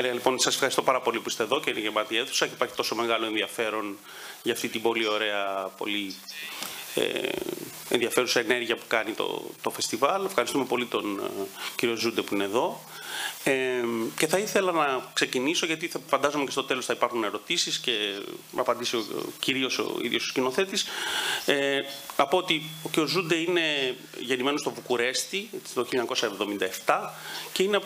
Λοιπόν, σας ευχαριστώ πάρα πολύ που είστε εδώ και είναι γεμάτη αίθουσα και υπάρχει τόσο μεγάλο ενδιαφέρον για αυτή την πολύ ωραία, πολύ ενδιαφέρουσα ενέργεια που κάνει το φεστιβάλ. Ευχαριστούμε πολύ τον κύριο Ζούντε που είναι εδώ. Και θα ήθελα να ξεκινήσω, γιατί φαντάζομαι και στο τέλος θα υπάρχουν ερωτήσεις και να απαντήσει κυρίως ο ίδιος ο σκηνοθέτης. Να πω ότι ο κ. Ζούντε είναι γεννημένος στο Βουκουρέστι το 1977 και είναι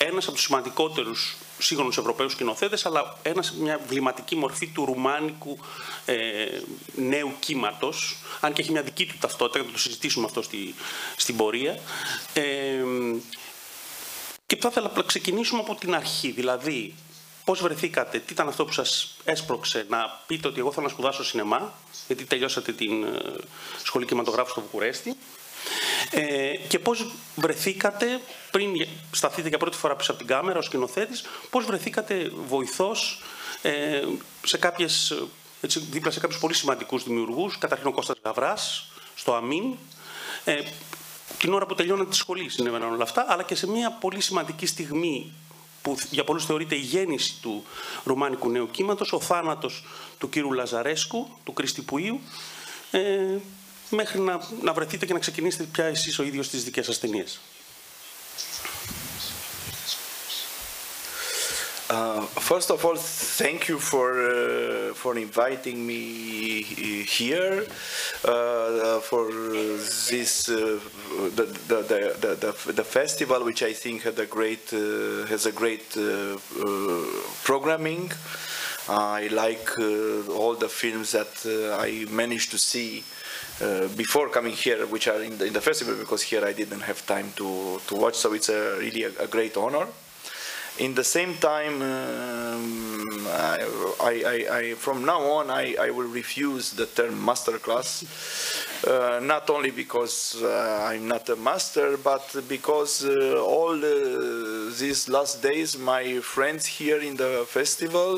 ένας από τους σημαντικότερους σύγχρονους Ευρωπαίους σκηνοθέτες, αλλά μια βληματική μορφή του ρουμανικού νέου κύματος, αν και έχει μια δική του ταυτότητα, θα το συζητήσουμε αυτό στην πορεία. Και θα ήθελα να ξεκινήσουμε από την αρχή, δηλαδή πώς βρεθήκατε, τι ήταν αυτό που σας έσπρωξε να πείτε ότι εγώ θέλω να σπουδάσω σινεμά, γιατί τελειώσατε την σχολή κινηματογράφου στο Βουκουρέστι, και πώς βρεθήκατε, πριν σταθείτε για πρώτη φορά πίσω από την κάμερα ως σκηνοθέτης, πώς βρεθήκατε βοηθός δίπλα σε κάποιους πολύ σημαντικούς δημιουργούς, καταρχήν ο Κώστας Γαβράς, στο Αμήν, την ώρα που τελειώνατε τη σχολή συνέβαιναν όλα αυτά, αλλά και σε μια πολύ σημαντική στιγμή που για πολλούς θεωρείται η γέννηση του ρουμανικού νέου κύματος, ο θάνατος του κύρου Λαζαρέσκου, του Κρίστη Πουίου, μέχρι να βρεθείτε και να ξεκινήσετε πια εσείς ο ίδιος τις δικές σας ταινίες. First of all, thank you for inviting me here for this the festival, which I think has a great programming. I like all the films that I managed to see before coming here, which are in the festival, because here I didn't have time to watch, so it's really a great honor. In the same time, from now on, I will refuse the term masterclass, not only because I'm not a master, but because all these last days, my friends here in the festival,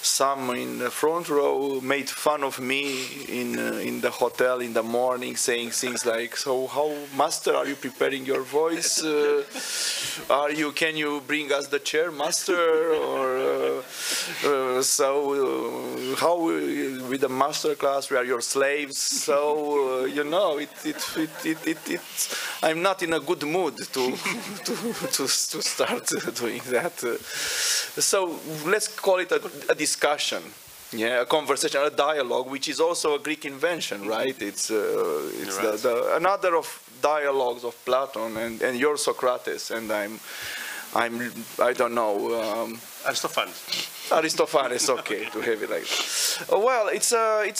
some in the front row, made fun of me in the hotel in the morning, saying things like, "So how, master, are you preparing your voice? Can you bring us the chair, master?" Or how with the master class we are your slaves. So you know, I'm not in a good mood to start doing that. So let's call it a discussion. Yeah, a conversation, a dialogue, which is also a Greek invention, right? It's right. Another of dialogues of Platon and your Socrates, and I don't know. Aristophanes. Aristophanes, okay, to have it like that. Well, it's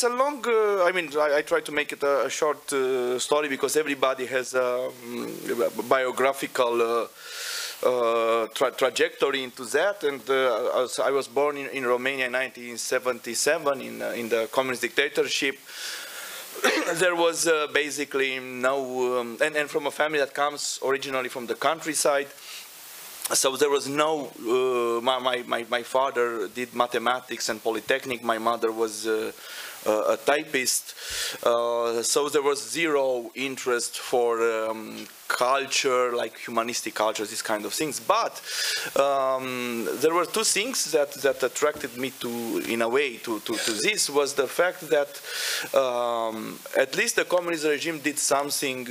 a long. I mean, I try to make it a short story because everybody has a biographical trajectory into that. And I was born in Romania in 1977 in the communist dictatorship. There was basically no, and from a family that comes originally from the countryside. So there was no, my father did mathematics and polytechnic, my mother was a typist, so there was zero interest for culture, like humanistic culture, these kind of things. But there were two things that attracted me to, in a way, to this, was the fact that at least the communist regime did something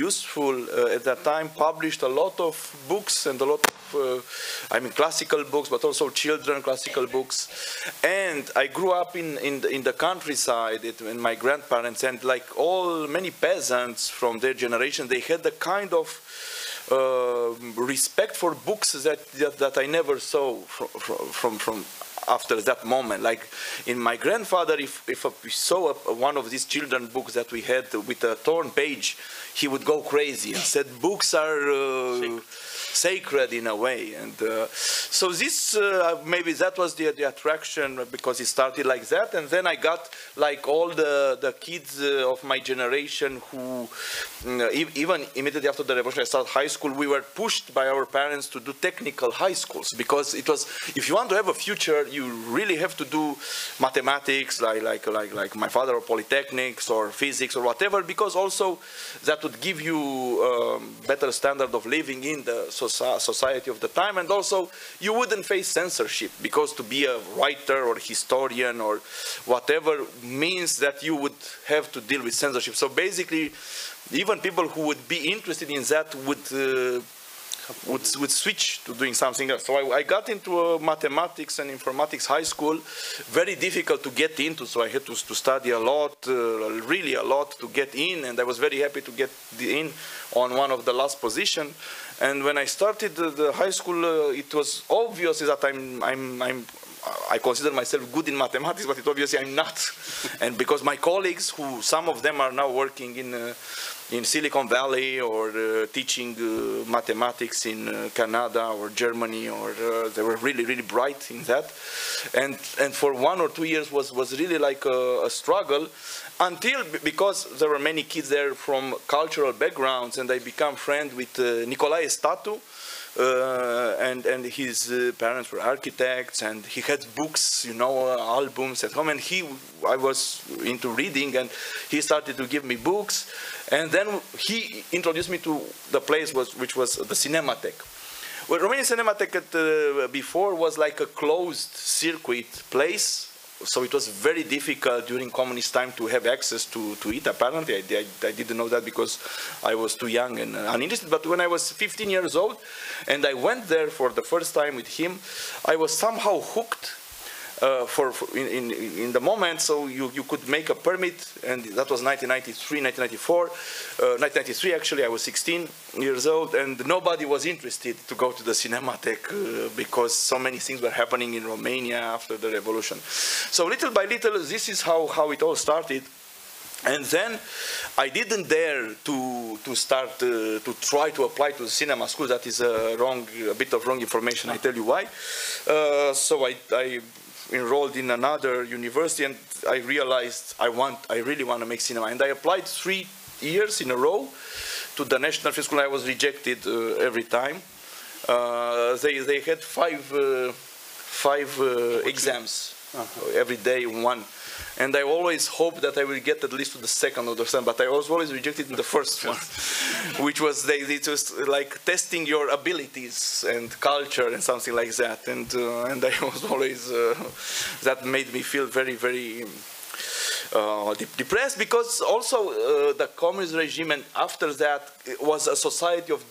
useful at that time, published a lot of books and a lot of classical books, but also children classical books. And I grew up in the countryside, and my grandparents, and like many peasants from their generation, they had the kind of respect for books that I never saw from after that moment. Like in my grandfather, if we saw one of these children books that we had with a torn page, he would go crazy and said books are sacred in a way. And so this maybe that was the attraction, because it started like that. And then I got like all the kids of my generation who even immediately after the revolution I started high school, we were pushed by our parents to do technical high schools, because it was, if you want to have a future, you really have to do mathematics like my father, or polytechnics or physics or whatever, because also that would give you better standard of living in the society of the time, and also you wouldn't face censorship, because to be a writer or historian or whatever means that you would have to deal with censorship. So basically, even people who would be interested in that would switch to doing something else. So I got into mathematics and informatics high school, very difficult to get into, so I had to study a lot, really a lot to get in, and I was very happy to get in on one of the last position. And when I started the high school, it was obvious that I consider myself good in mathematics, but obviously I'm not. And because my colleagues, who some of them are now working in Silicon Valley or teaching mathematics in Canada or Germany, or they were really, really bright in that. And for 1 or 2 years was really like a struggle, until, because there were many kids there from cultural backgrounds, and I became friends with Nicolae Statu, and his parents were architects, and he had books, you know, albums at home, and I was into reading, and he started to give me books, and then he introduced me to the place which was the Cinematheque. Well, Romanian Cinematheque before was like a closed circuit place, so it was very difficult during communist time to have access to it. Apparently, I didn't know that because I was too young and uninterested. But when I was 15 years old, and I went there for the first time with him, I was somehow hooked in the moment. So you could make a permit, and that was 1993, 1994. 1993, actually, I was 16 years old, and nobody was interested to go to the Cinematheque because so many things were happening in Romania after the revolution. So little by little, this is how it all started. And then I didn't dare to try to apply to the cinema school. That is a bit of wrong information. I tell you why. So I enrolled in another university, and I realized I really want to make cinema. And I applied 3 years in a row to the National Film School. I was rejected every time. They had five exams every day, one. And I always hoped that I will get at least to the second or the third, but I was always rejected in the first one, which was it was like testing your abilities and culture and something like that. And I was always that made me feel very, very depressed, because also the communist regime, and after that it was a society of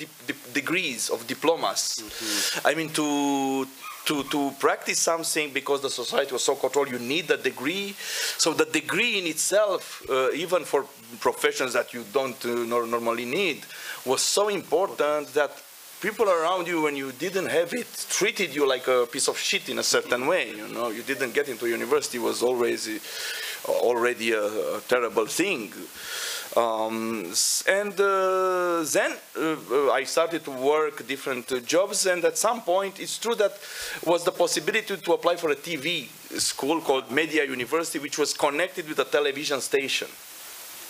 degrees, of diplomas. I mean, to practice something, because the society was so controlled, you need a degree. So the degree in itself, even for professions that you don't normally need, was so important that people around you, when you didn't have it, treated you like a piece of shit in a certain way. You know, you didn't get into university was already a terrible thing. Then I started to work different jobs, and at some point, it's true that was the possibility to apply for a TV school called Media University, which was connected with a television station,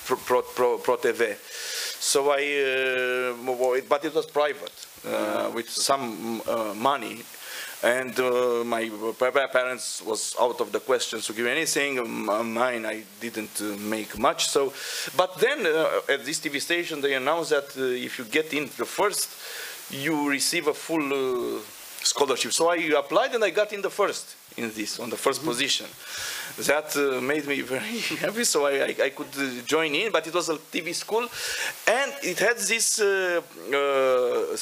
Pro TV. So but it was private, with some money. And my parents was out of the question to give anything. Mine, I didn't make much. So, but then at this TV station, they announced that if you get in the first, you receive a full scholarship. So I applied, and I got in the first, on the first position. That made me very happy, so I could join in, but it was a TV school, and it had this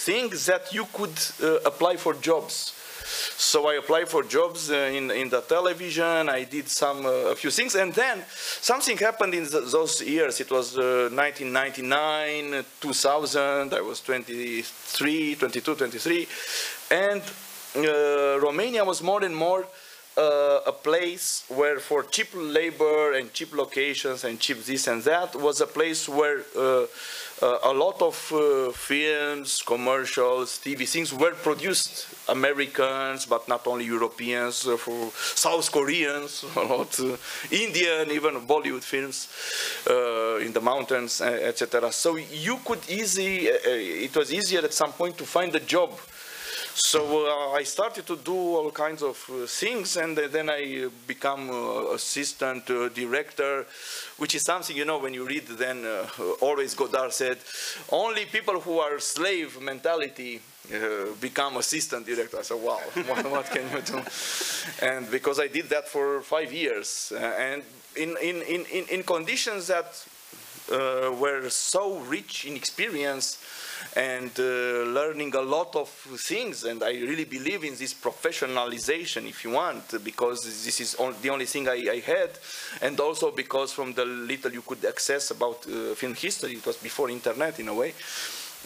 thing that you could apply for jobs. So I applied for jobs in the television. I did a few things, and then something happened in those years. It was 1999, 2000. I was 22, 23, and Romania was more and more a place where, for cheap labor and cheap locations and cheap this and that, was a place where a lot of films, commercials, TV things were produced. Americans, but not only Europeans, for South Koreans, a lot, Indian, even Bollywood films in the mountains, etc. So you could it was easier at some point to find a job So I started to do all kinds of things, and then I become assistant director, which is something, you know, when you read, then always Godard said, only people who are slave mentality become assistant director. I said, wow, what can you do? And because I did that for 5 years, and in conditions that were so rich in experience and learning a lot of things, and I really believe in this professionalization, if you want, because this is the only thing I had, and also because from the little you could access about film history, it was before internet in a way.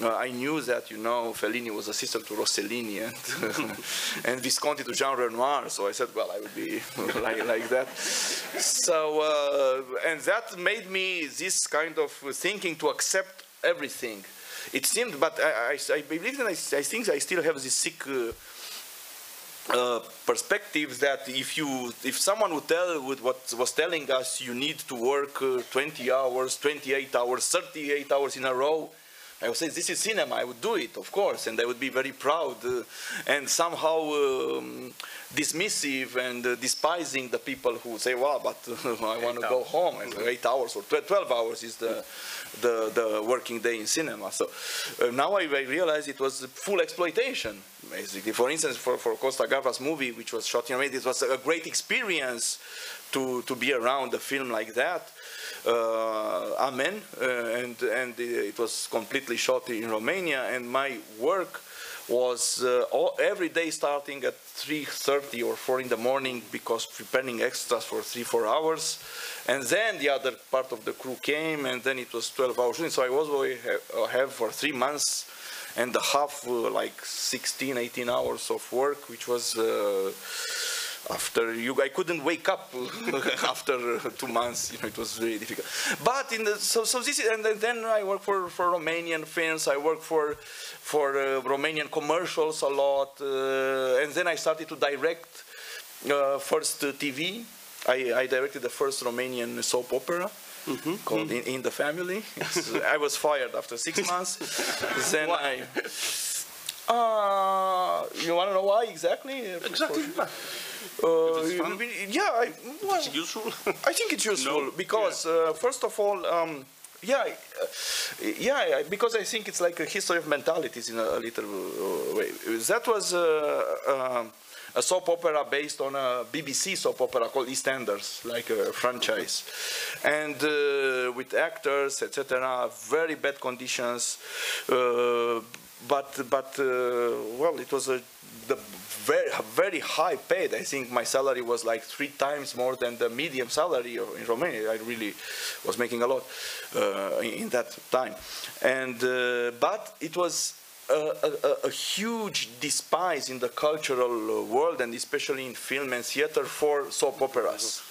I knew that, you know, Fellini was assistant to Rossellini and, and Visconti to Jean Renoir, so I said, well, I would be like that. So, and that made me this kind of thinking to accept everything. It seemed, but I believe, and I think I still have this sick perspective that if someone would tell with what was telling us you need to work 20 hours, 28 hours, 38 hours in a row, I would say, this is cinema, I would do it, of course, and I would be very proud and somehow dismissive and despising the people who say, wow, but I want to go home, and 8 hours or 12 hours is the working day in cinema. So now I realize it was full exploitation, basically. For instance, for Costa Gavras movie, which was shot in Romania, it was a great experience to be around a film like that. Amen, and it was completely shot in Romania, and my work was every day starting at 3:30 or 4 in the morning, because preparing extras for 3-4 hours, and then the other part of the crew came, and then it was 12 hours. So I was have for 3 months and a half, like 16-18 hours of work, which was I couldn't wake up after 2 months. You know, it was very difficult. But so this is, and then I work for Romanian films. I work for Romanian commercials a lot, and then I started to direct first TV. I directed the first Romanian soap opera. Called In the Family. I was fired after 6 months. Then you want to know why exactly? Exactly. It's useful. I think it's useful because first of all, because I think it's like a history of mentalities in a little way. That was a soap opera based on a BBC soap opera called EastEnders, like a franchise, and with actors, etc. Very bad conditions, but well, it was very high paid. I think my salary was like 3 times more than the medium salary in Romania. I really was making a lot in that time, and but it was a huge despise in the cultural world, and especially in film and theater, for soap operas.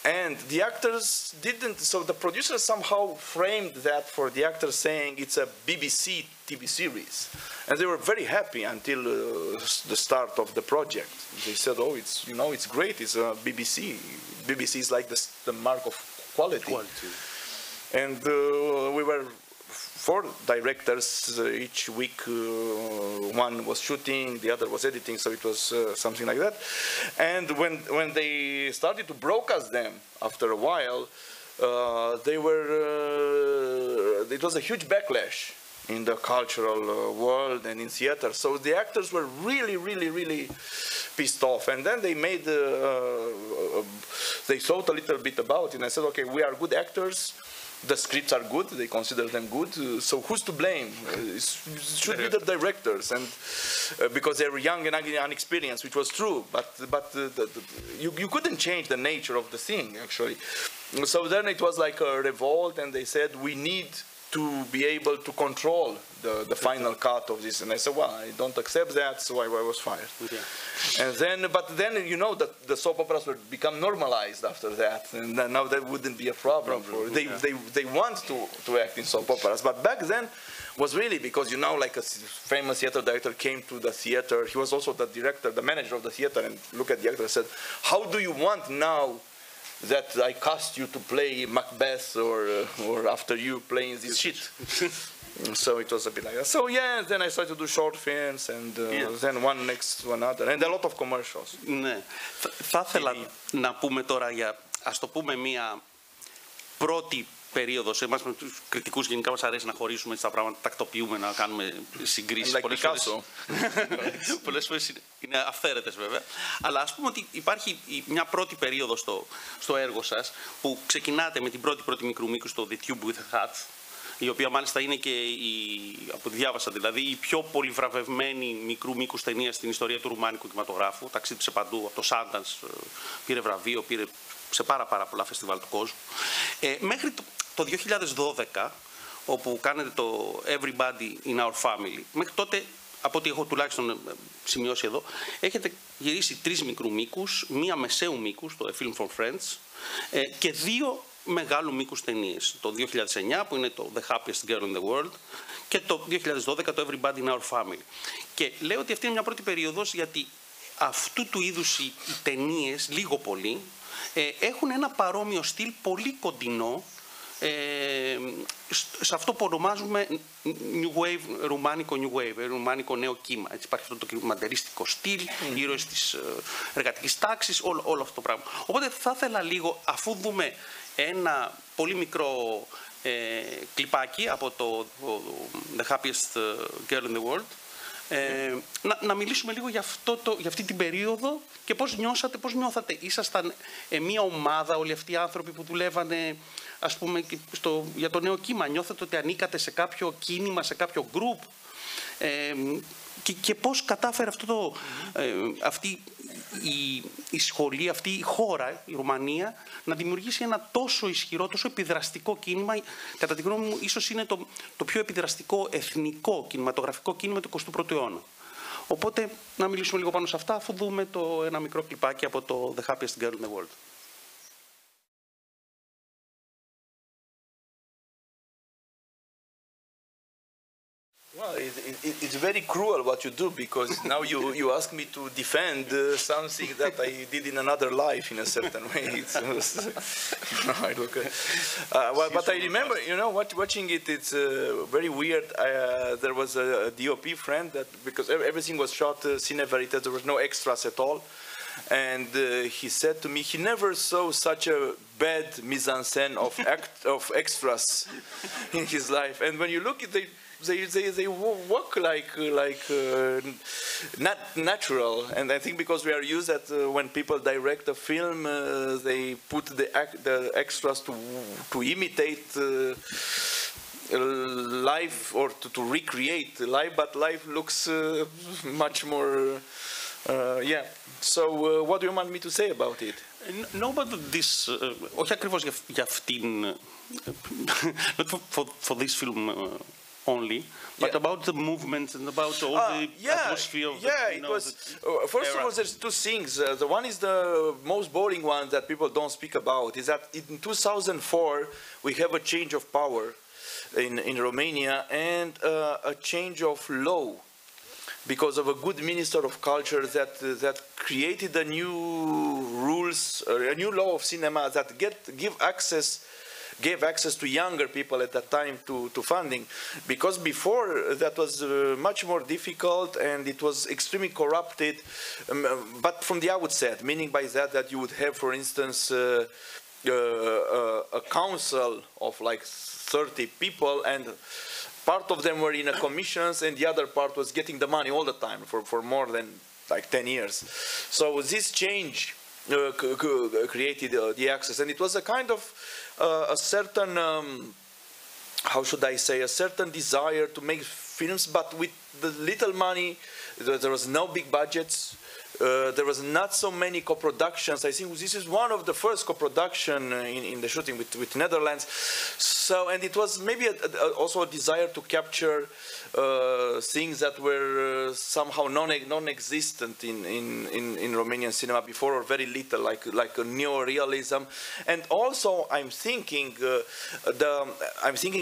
And the actors didn't, so the producers somehow framed that for the actors, saying it's a BBC TV series. And they were very happy until the start of the project. They said, oh, it's, you know, it's great, it's a BBC. BBC is like the mark of quality. And we were 4 directors each week. One was shooting, the other was editing, so it was something like that. And when they started to broadcast them after a while, it was a huge backlash in the cultural world and in theater. So the actors were really pissed off. And then they made, they thought a little bit about it, and I said, okay, we are good actors. The scripts are good, they consider them good, so who's to blame? It should be the directors, and because they were young and inexperienced, which was true, but you couldn't change the nature of the thing, actually. So then it was like a revolt, and they said, we need to be able to control the final cut of this. And I said, well, I don't accept that, so I was fired. Okay. And then, but then, you know, the soap operas would become normalized after that, and now that wouldn't be a problem. They want to act in soap operas, but back then was really because, you know, like a famous theater director came to the theater. He was also the director, the manager of the theater, and looked at the actor and said, how do you want now that I cast you to play Macbeth or after you playing this shit? So it was a bit like that. So yeah, then I started to do short films, and then one next to another, and a lot of commercials. Ναι. Θα ήθελα να πούμε τώρα για, ας το πούμε, μία πρώτη περίοδος. Εμάς με τους κριτικούς γενικά μας αρέσει να χωρίσουμε τα πράγματα, τακτοποιούμε, να κάνουμε συγκρίσεις. Πολλές φορές είναι αυθαίρετες βέβαια. Αλλά ας πούμε ότι υπάρχει μια πρώτη περίοδος στο έργο σας που ξεκινάτε με την πρώτη μικρού μήκου στο The Tube with a Hat, η οποία μάλιστα είναι και, από ό,τι διάβασα δηλαδή, η πιο πολυβραβευμένη μικρού μήκους ταινία στην ιστορία του ρουμανικού κινηματογράφου. Ταξίδεψε παντού, από το Sundance πήρε βραβείο, πήρε σε πάρα πολλά φεστιβάλ του κόσμου. Μέχρι το 2012, όπου κάνετε το Everybody in Our Family, μέχρι τότε, από ό,τι έχω τουλάχιστον σημειώσει εδώ, έχετε γυρίσει 3 μικρού μήκους, μία μεσαίου μήκους, το A Film for Friends, και 2 μεγάλου μήκους ταινίες. Το 2009 που είναι το The Happiest Girl in the World και το 2012 το Everybody in Our Family. Και λέω ότι αυτή είναι μια πρώτη περίοδος γιατί αυτού του είδους οι ταινίες, λίγο πολύ, έχουν ένα παρόμοιο στυλ πολύ κοντινό σε αυτό που ονομάζουμε New Wave, ρουμάνικο New Wave, ρουμάνικο νέο κύμα. Έτσι, υπάρχει αυτό το κινηματεριστικό στυλ, ήρωες της εργατικής τάξης, όλο αυτό το πράγμα. Οπότε θα ήθελα λίγο, αφού δούμε ένα πολύ μικρό κλιπάκι από το The Happiest Girl in the World, να μιλήσουμε λίγο για αυτή την περίοδο και πώς νιώθατε. Ήσασταν μια ομάδα, όλοι αυτοί οι άνθρωποι που δουλεύανε, ας πούμε, για το νέο κύμα. Νιώθατε ότι ανήκατε σε κάποιο κίνημα, σε κάποιο γκρουπ, και πώς κατάφερε αυτή η σχολή, αυτή η χώρα, η Ρουμανία, να δημιουργήσει ένα τόσο ισχυρό, τόσο επιδραστικό κίνημα. Κατά τη γνώμη μου, ίσως είναι το πιο επιδραστικό εθνικό κινηματογραφικό κίνημα του 21ου αιώνα. Οπότε, να μιλήσουμε λίγο πάνω σε αυτά, αφού δούμε ένα μικρό κλιπάκι από το The Happiest Girl in the World. Well, it's very cruel what you do, because now you ask me to defend something that I did in another life in a certain way. But I remember, watching it, it's very weird. There was a DOP friend that, because everything was shot cine verite, there was no extras at all. And he said to me, he never saw such a bad mise-en-scène of extras in his life. And when you look at they work like not natural, and I think because we are used that when people direct a film, they put the extras to imitate life or to recreate life, but life looks much more. So what do you want me to say about it? No, but this, όχι ακριβώς για αυτήν, not for this film only, but about the movement and about all the atmosphere of it was, first of all, there's two things. The one is the most boring one that people don't speak about, is that in 2004 we have a change of power in Romania, and a change of law, because of a good minister of culture that created a new rules, a new law of cinema that gave access to younger people at that time to funding, because before that was much more difficult, and it was extremely corrupted, but from the outset, meaning by that you would have, for instance, a council of like 30 people, and part of them were in a commissions, and the other part was getting the money all the time for more than like 10 years. So this change created the access, and it was a kind of a certain, how should I say, a certain desire to make films, but with the little money. There was no big budgets. There was not so many co-productions. I think this is one of the first co-production in the shooting with Netherlands. So, and it was maybe also a desire to capture things that were somehow non-existent in Romanian cinema before, or very little, like a neorealism. And also, I'm thinking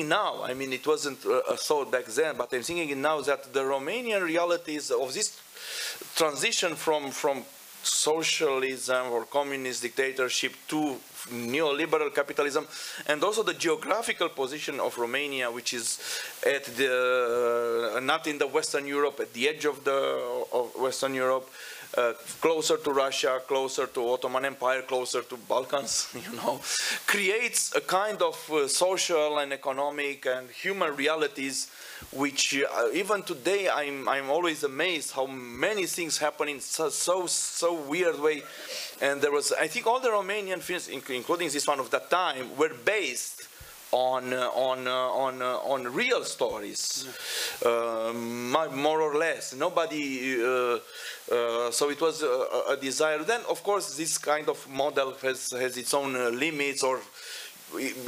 now. I mean, it wasn't a thought back then, but I'm thinking now that the Romanian realities of this transition from socialism or communist dictatorship to neoliberal capitalism, and also the geographical position of Romania, which is at the not in the Western Europe, at the edge of Western Europe, closer to Russia, closer to Ottoman Empire, closer to Balkans, you know, creates a kind of social and economic and human realities which even today I'm always amazed how many things happen in so weird way. And there was, I think all the Romanian films, including this one of that time, were based on real stories, more or less. Nobody, so it was a desire. Then, of course, this kind of model has its own limits, or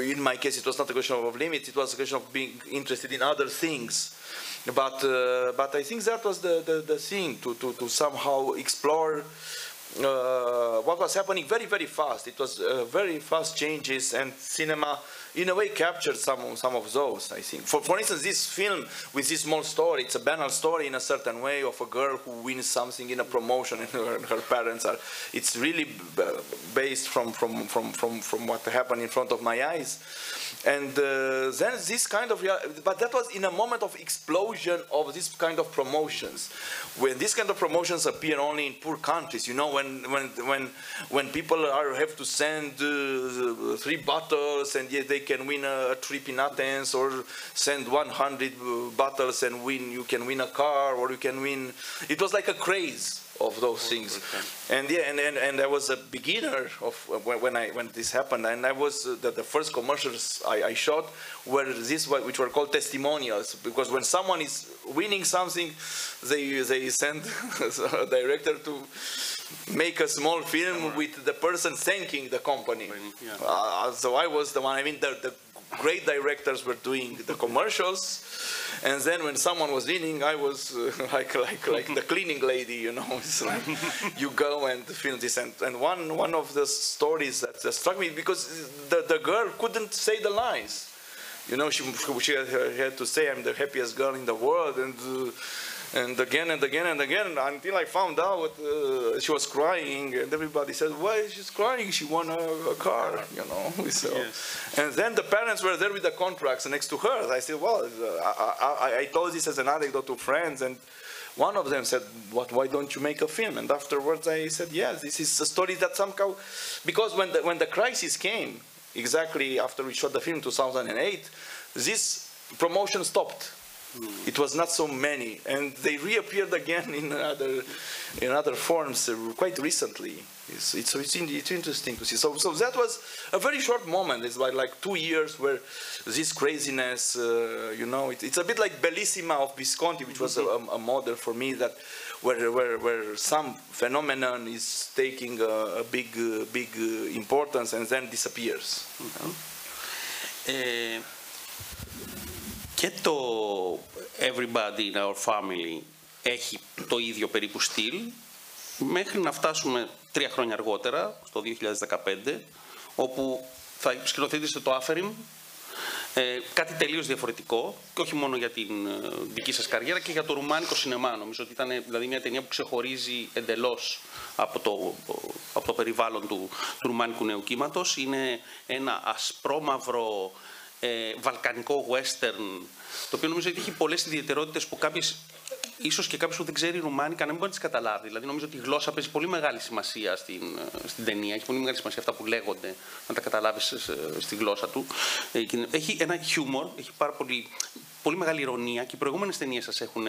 in my case, it was not a question of limits, it was a question of being interested in other things. But I think that was the thing, to somehow explore what was happening very, very fast. It was very fast changes, and cinema, in a way, captured some of those, I think. For instance, this film with this small story, it's a banal story in a certain way of a girl who wins something in a promotion, and her parents are. It's really based from what happened in front of my eyes. And then this kind of, but that was in a moment of explosion of this kind of promotions. When this kind of promotions appear only in poor countries, you know, when people have to send 3 bottles and yet they can win a trip in Athens, or send 100 bottles and you can win a car, or you can win. It was like a craze of those things. And yeah, and I was a beginner of when this happened, and I was the first commercials I shot were which were called testimonials, because when someone is winning something, they send a director to make a small film with the person thanking the company. So I was the one. I mean, the great directors were doing the commercials, and then when someone was winning, I was like the cleaning lady, you know. It's like you go and film this, and one of the stories that struck me, because the girl couldn't say the lines, you know. She had to say, "I'm the happiest girl in the world," and again and again and again, until I found out she was crying, and everybody said, "Why she's crying? She won a car," you know. So, yes. And then the parents were there with the contracts next to her. I said, "Well, I told this as an anecdote to friends," and one of them said, "Why don't you make a film?" And afterwards I said, "Yes, this is a story that somehow," because when the crisis came, exactly after we shot the film, 2008, this promotion stopped. It was not so many, and they reappeared again in other forms quite recently. It's interesting to see. So that was a very short moment. It's like 2 years where this craziness, you know, it's a bit like Bellissima of Visconti, which was a model for me, that where some phenomenon is taking a big importance and then disappears. Και το Everybody in Our Family έχει το ίδιο περίπου στυλ, μέχρι να φτάσουμε 3 χρόνια αργότερα, στο 2015, όπου θα σκηνοθετήσετε το Αφιέρωμα, κάτι τελείως διαφορετικό, και όχι μόνο για την δική σας καριέρα, και για το ρουμάνικο σινεμά. Νομίζω ότι ήταν δηλαδή μια ταινία που ξεχωρίζει εντελώς από το περιβάλλον του ρουμάνικου νέου κύματος. Είναι ένα ασπρόμαυρο βαλκανικό western, το οποίο νομίζω ότι έχει πολλές ιδιαιτερότητες που ίσως και κάποιος που δεν ξέρει ρουμάνικα να μην μπορεί να τις καταλάβει. Δηλαδή νομίζω ότι η γλώσσα παίζει πολύ μεγάλη σημασία στην ταινία, έχει πολύ μεγάλη σημασία αυτά που λέγονται, να τα καταλάβεις στη γλώσσα του. Έχει ένα χιούμορ, έχει πολύ μεγάλη ηρωνία, και οι προηγούμενες ταινίες σας έχουν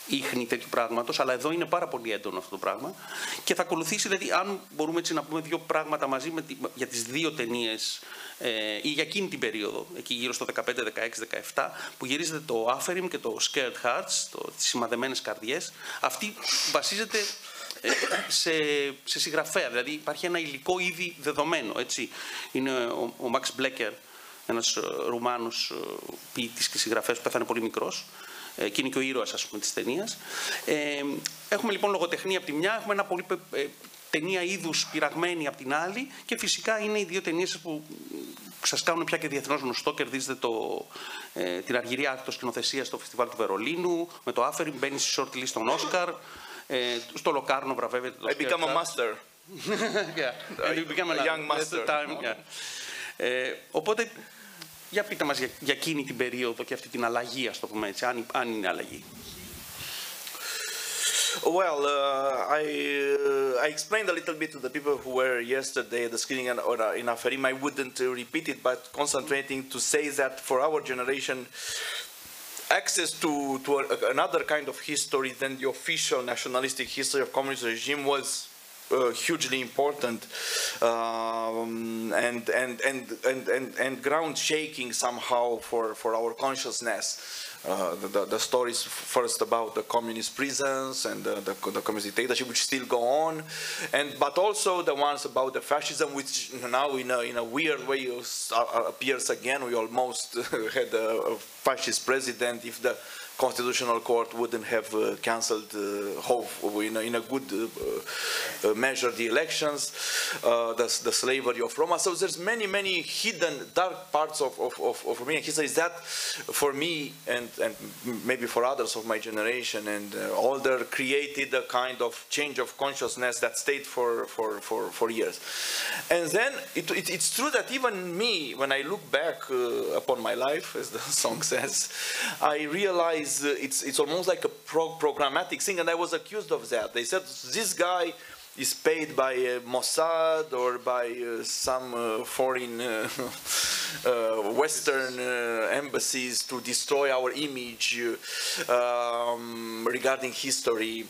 ίχνη τέτοιου πράγματος, αλλά εδώ είναι πάρα πολύ έντονο αυτό το πράγμα. Και θα ακολουθήσει, δηλαδή, αν μπορούμε έτσι να πούμε 2 πράγματα μαζί για τις 2 ταινίες, ή για εκείνη την περίοδο, εκεί γύρω στο 15, 16, 17, που γυρίζεται το Αφιέρωμα και το Scared Hearts, τις σημαδεμένες καρδιές. Αυτή βασίζεται σε συγγραφέα, δηλαδή υπάρχει ένα υλικό ήδη δεδομένο, έτσι. Είναι ο Max Blecker, ένας Ρουμάνος ποιητής και συγγραφέας που πέθανε πολύ μικρός, και είναι και ο ήρωας, ας πούμε, της ταινίας. Έχουμε λοιπόν λογοτεχνία από τη μια, έχουμε ένα πολύ ταινία είδους πειραγμένη από την άλλη, και φυσικά είναι οι 2 ταινίες που σας κάνουν πια και διεθνώς γνωστό. Κερδίζετε την αργυρή άκρη σκηνοθεσία στο Φεστιβάλ του Βερολίνου, με το Αφιέρωμα μπαίνει στη short list των Όσκαρ. Στο Λοκάρνο βραβεύεται το I become a master. Yeah, and you become a young master. Time, yeah. Οπότε, για πείτε μας για εκείνη την περίοδο και αυτή την αλλαγή, ας το πούμε έτσι, αν είναι αλλαγή. Well, I explained a little bit to the people who were yesterday at the screening in Aferim. I wouldn't repeat it, but concentrating to say that for our generation, access to another kind of history than the official nationalistic history of communist regime was hugely important and ground shaking somehow for our consciousness. The stories first about the communist prisons and the communist dictatorship, which still go on, but also the ones about the fascism, which now in a weird way appears again. We almost had a fascist president if the Constitutional Court wouldn't have cancelled in a good measure the elections, the slavery of Roma. So there's many hidden dark parts of Romanian history that for me and maybe for others of my generation and older created a kind of change of consciousness that stayed for years. And then it's true that even me, when I look back upon my life, as the song says, I realize it's almost like a programmatic thing, and I was accused of that. They said this guy is paid by Mossad or by some foreign Western embassies to destroy our image regarding history.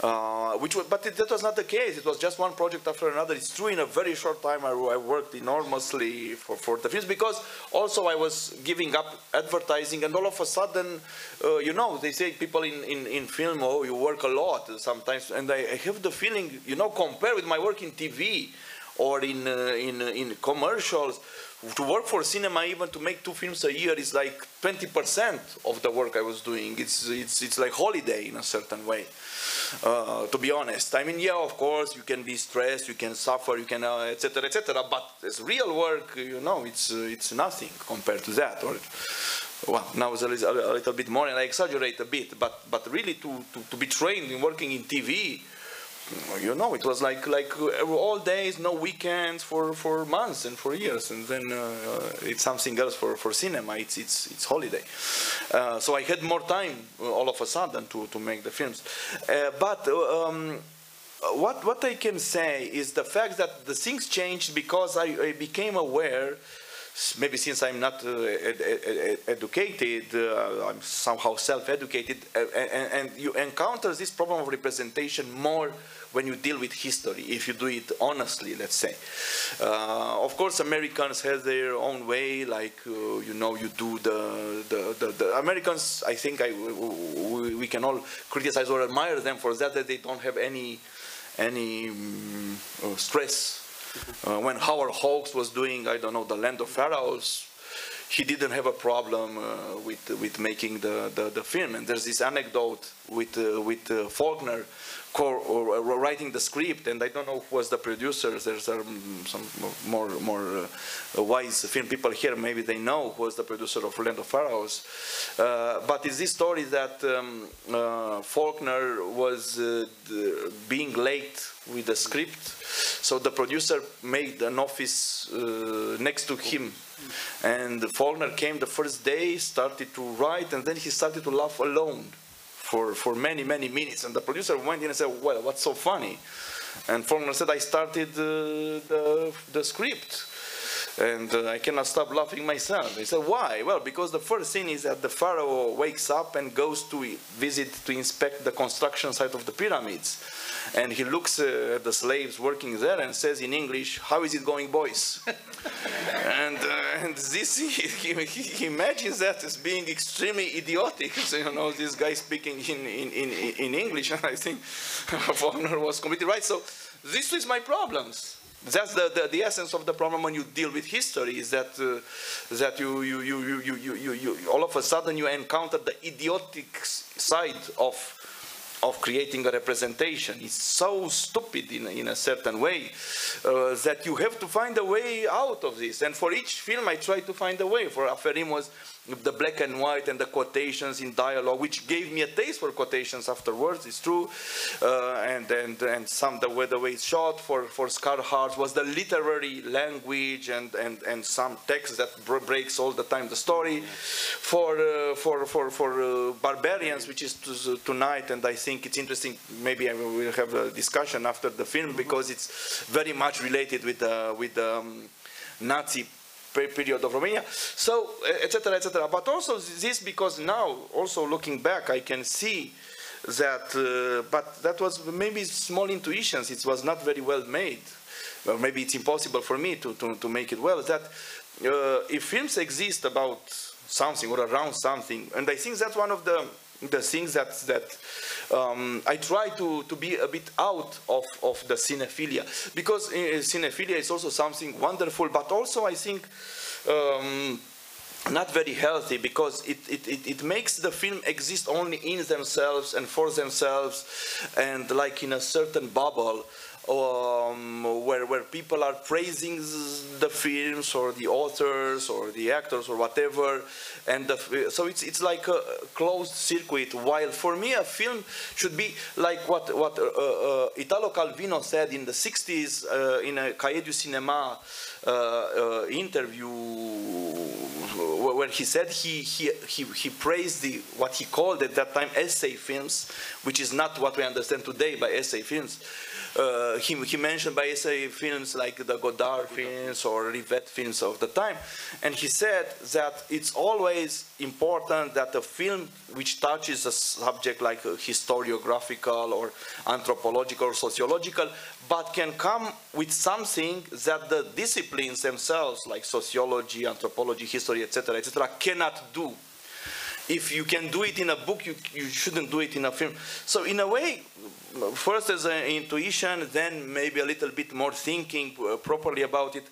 But that was not the case. It was just one project after another. It's true, in a very short time I worked enormously for the films, because also I was giving up advertising, and all of a sudden, they say people in film, oh, you work a lot sometimes, and I have the feeling, compared with my work in TV or in commercials, to work for cinema, even to make 2 films a year, is like 20% of the work I was doing. It's like holiday in a certain way. To be honest, I mean, yeah, of course, you can be stressed, you can suffer, you can, etc., etc. But as real work, it's nothing compared to that. Or, well, now it's a little bit more, and I exaggerate a bit. But really, to be trained in working in TV, it was like all days, no weekends for months and for years, and then it's something else for cinema. It's holiday. So I had more time all of a sudden to make the films. But what I can say is the fact that the things changed because I became aware. Maybe since I'm not educated, I'm somehow self-educated, and you encounter this problem of representation more when you deal with history, if you do it honestly, let's say. Of course, Americans have their own way, like, you do the Americans, I think we can all criticize or admire them for that they don't have any stress. When Howard Hawks was doing, I don't know, The Land of Pharaohs, he didn't have a problem with making the film. And there's this anecdote with Faulkner writing the script, and I don't know who was the producer. There's some more wise film people here, maybe they know who was the producer of Land of Pharaohs. But it's this story that Faulkner was being late with the script, so the producer made an office next to him, and Faulkner came the first day, started to write, and then he started to laugh alone for many minutes, and the producer went in and said, well, what's so funny? And Faulkner said, I started the script, and I cannot stop laughing myself. He said, why? Well, because the first scene is that the pharaoh wakes up and goes to inspect the construction site of the pyramids. And he looks at the slaves working there and says in English, how is it going, boys? and this, he imagines that as being extremely idiotic. So, this guy speaking in English, and I think Faulkner was completely right. So this is my problems. That's the essence of the problem when you deal with history, is that you all of a sudden you encounter the idiotic side of creating a representation. It's so stupid in a certain way that you have to find a way out of this. And for each film I try to find a way. For Aferim was the black and white and the quotations in dialogue, which gave me a taste for quotations afterwards, it's true. And some the way it's shot for Scarhart was the literary language and some text that breaks all the time the story. For Barbarians, which is tonight, and I think it's interesting, maybe I will have a discussion after the film, because it's very much related with the Nazi period of Romania, so etc. etc. But also this, because now also looking back, I can see that, but that was maybe small intuitions. It was not very well made. Well, maybe it's impossible for me to make it well. That if films exist about something or around something, and I think that's one of the things that I try to be a bit out of the cinephilia, because cinephilia is also something wonderful, but also I think not very healthy, because it makes the film exist only in themselves and for themselves, and like in a certain bubble, where people are praising the films or the authors or the actors or whatever, and so it's like a closed circuit. While for me, a film should be like what Italo Calvino said in the 60s in a Cahiers du Cinéma interview, where he said he praised what he called at that time essay films, which is not what we understand today by essay films. He mentioned by essay films like the Godard films or Rivette films of the time, and he said that it's always important that a film which touches a subject like historiographical or anthropological or sociological, but can come with something that the disciplines themselves, like sociology, anthropology, history, etc., cannot do. If you can do it in a book, you shouldn't do it in a film. So in a way, first as an intuition, then maybe a little bit more thinking properly about it,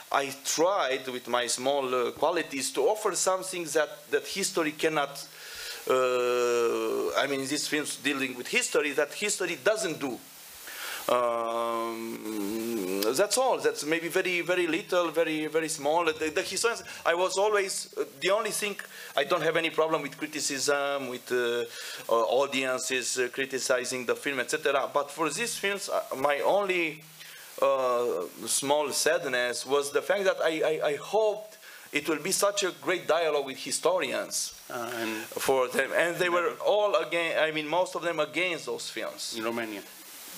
I tried with my small qualities to offer something that history cannot, I mean, in these films dealing with history, that history doesn't do. That's all. That's maybe very, very little, very, very small. The historians, I was always, the only thing, I don't have any problem with criticism, with audiences criticizing the film, etc. But for these films, my only small sadness was the fact that I hoped it will be such a great dialogue with historians for them. And they were all against, I mean, most of them against those films. In Romania.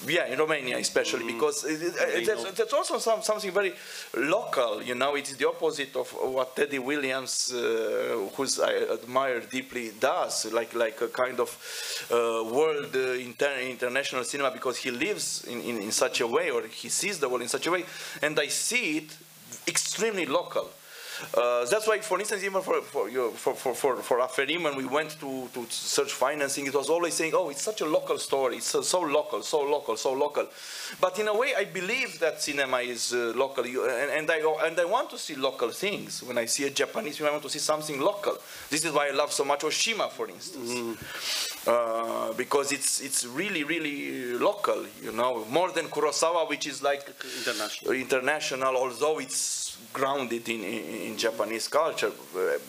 Yeah, in Romania especially, because that's also something very local, you know. It's the opposite of what Teddy Williams, who I admire deeply, does, like a kind of world international cinema, because he lives in such a way, or he sees the world in such a way, and I see it extremely local. That's why, for instance, even for Aferim, when we went to search financing, it was always saying, oh, it's such a local story, it's so local, so local, so local. But in a way, I believe that cinema is local, and I want to see local things. When I see a Japanese film, I want to see something local. This is why I love so much Oshima, for instance. Because it's really, really local, you know, more than Kurosawa, which is like international, although it's grounded in Japanese culture.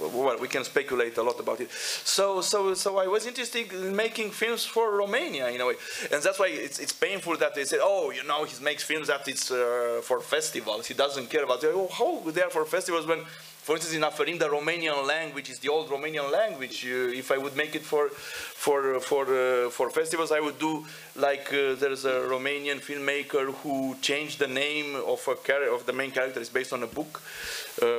Well, we can speculate a lot about it. So I was interested in making films for Romania in a way, and that's why it's painful that they say, oh, you know, he makes films that it's for festivals. He doesn't care about it. Oh, how they are for festivals when, for instance, in Aferin, the Romanian language is the old Romanian language. If I would make it for festivals, I would do like there's a Romanian filmmaker who changed the name of the main character. It's based on a book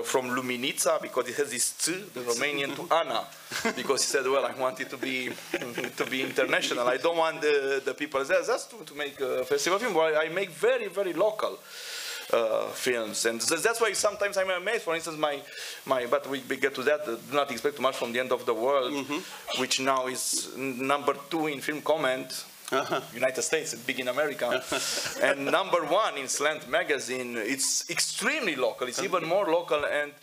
from Luminița, because it has this ț, the Romanian, to Ana, because he said, well, I want it to be international. I don't want the people there. That's to make a festival film. Well, I make very, very local films, and that's why sometimes I'm amazed. For instance, but we get to that. Do not expect too much from The End of the World, which now is #2 in film comment. United States, big in America, and #1 in Slant magazine. It's extremely local. It's even more local, and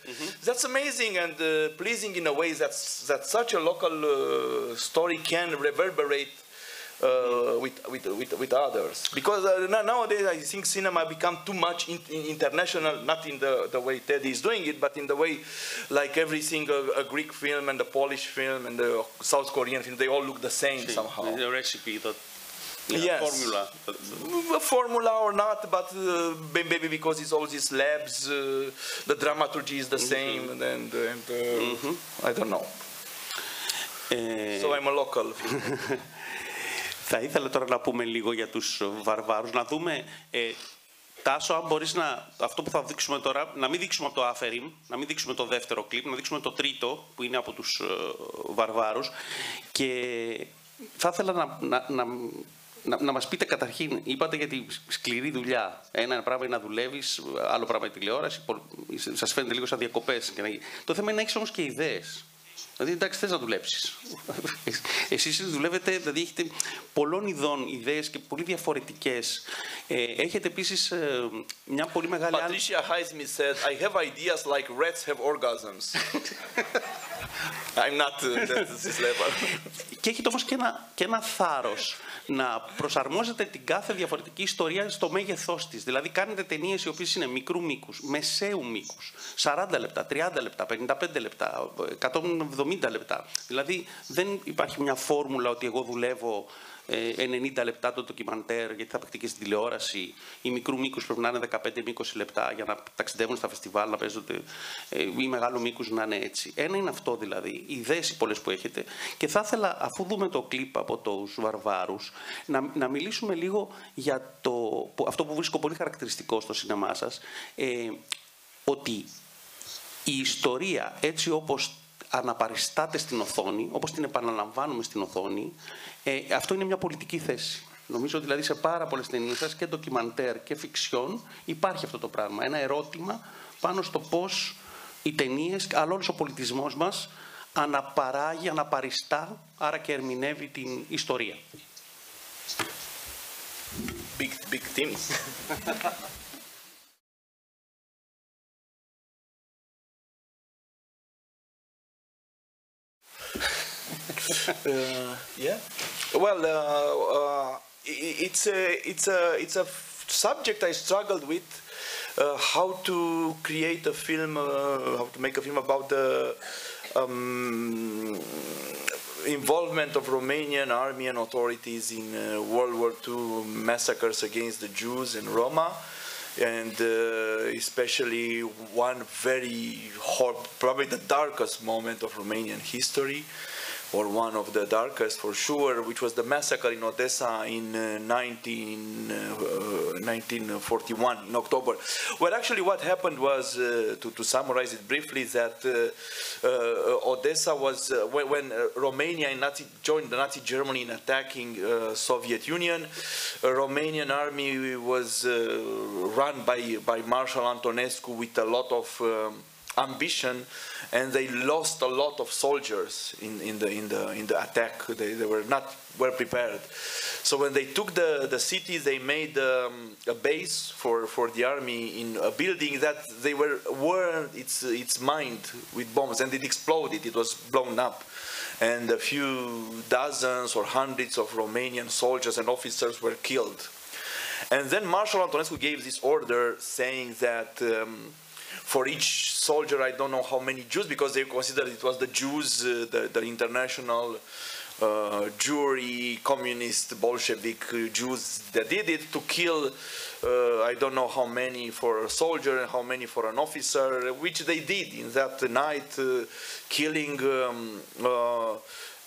that's amazing and pleasing in a way that such a local story can reverberate with others. Because nowadays I think cinema become too much international, not in the way Teddy is doing it, but in the way like everything, a Greek film and a Polish film and the South Korean film, they all look the same somehow. The recipe that... Yes. Formula. A formula or not, but maybe because it's all these labs, the dramaturgy is the same, and I don't know. So I'm a local. Θα ήθελα τώρα να πούμε λίγο για τους βαρβάρους, να δούμε, Τάσο, αν μπορείς αυτό που θα δείξουμε τώρα, να μην δείξουμε από το Άφεριμ, να μην δείξουμε το δεύτερο κλιπ, να δείξουμε το τρίτο, που είναι από τους βαρβάρους, και θα ήθελα να μας πείτε καταρχήν, είπατε για τη σκληρή δουλειά. Ένα πράγμα είναι να δουλεύεις, άλλο πράγμα η τηλεόραση, σας φαίνεται λίγο σαν διακοπές. Το θέμα είναι να έχεις όμως και ιδέες. Δηλαδή, εντάξει, θες να δουλέψεις. Εσείς δουλεύετε, δηλαδή έχετε πολλών ειδών ιδέες και πολύ διαφορετικές. Έχετε επίσης μια πολύ μεγάλη... Patricia Highsmith said, I have ideas like rats have orgasms. I'm not at this level. Και έχετε όμως και ένα θάρρος να προσαρμόζετε την κάθε διαφορετική ιστορία στο μέγεθός της. Δηλαδή, κάνετε ταινίες οι οποίες είναι μικρού μήκους, μεσαίου μήκους, 40 λεπτά, 30 λεπτά, 55 λεπτά, 170 λεπτά. Δηλαδή, δεν υπάρχει μια φόρμουλα ότι εγώ δουλεύω 90 λεπτά το ντοκιμαντέρ, γιατί θα παίξει και στην τηλεόραση. Οι μικρού μήκους πρέπει να είναι 15 με 20 λεπτά για να ταξιδεύουν στα φεστιβάλ, να παίζονται. Ή μεγάλου μήκους να είναι έτσι. Ένα είναι αυτό δηλαδή, οι ιδέες οι πολλές που έχετε. Και θα ήθελα, αφού δούμε το κλιπ από τους βαρβάρους, να μιλήσουμε λίγο για αυτό που βρίσκω πολύ χαρακτηριστικό στο σινεμά σας, ότι η ιστορία έτσι όπως αναπαριστάται στην οθόνη, όπως την επαναλαμβάνουμε στην οθόνη, αυτό είναι μια πολιτική θέση. Νομίζω δηλαδή σε πάρα πολλές ταινίες σας, και ντοκιμαντέρ και φιξιόν, υπάρχει αυτό το πράγμα. Ένα ερώτημα πάνω στο πώς οι ταινίες, αλλά όλος ο πολιτισμός μας, αναπαράγει, αναπαριστά, άρα και ερμηνεύει την ιστορία. Big teams. Yeah. Well, it's a subject I struggled with. How to create a film, how to make a film about the involvement of Romanian army and authorities in World War II massacres against the Jews and Roma. And especially one very probably the darkest moment of Romanian history, or one of the darkest for sure, which was the massacre in Odessa in 1941, in October. Well, actually what happened was, to summarize it briefly, that Odessa was, when Romania joined the Nazi Germany in attacking Soviet Union, Romanian army was run by Marshal Antonescu with a lot of ambition, and they lost a lot of soldiers in the attack. They were not well prepared. So when they took the city, they made a base for the army in a building that they were its mined with bombs, and it exploded. It was blown up, and a few dozens or hundreds of Romanian soldiers and officers were killed. And then Marshal Antonescu gave this order saying that for each soldier, I don't know how many Jews, because they considered it was the Jews, the international Jewry, communist, Bolshevik Jews that did it, to kill I don't know how many for a soldier and how many for an officer, which they did in that night, killing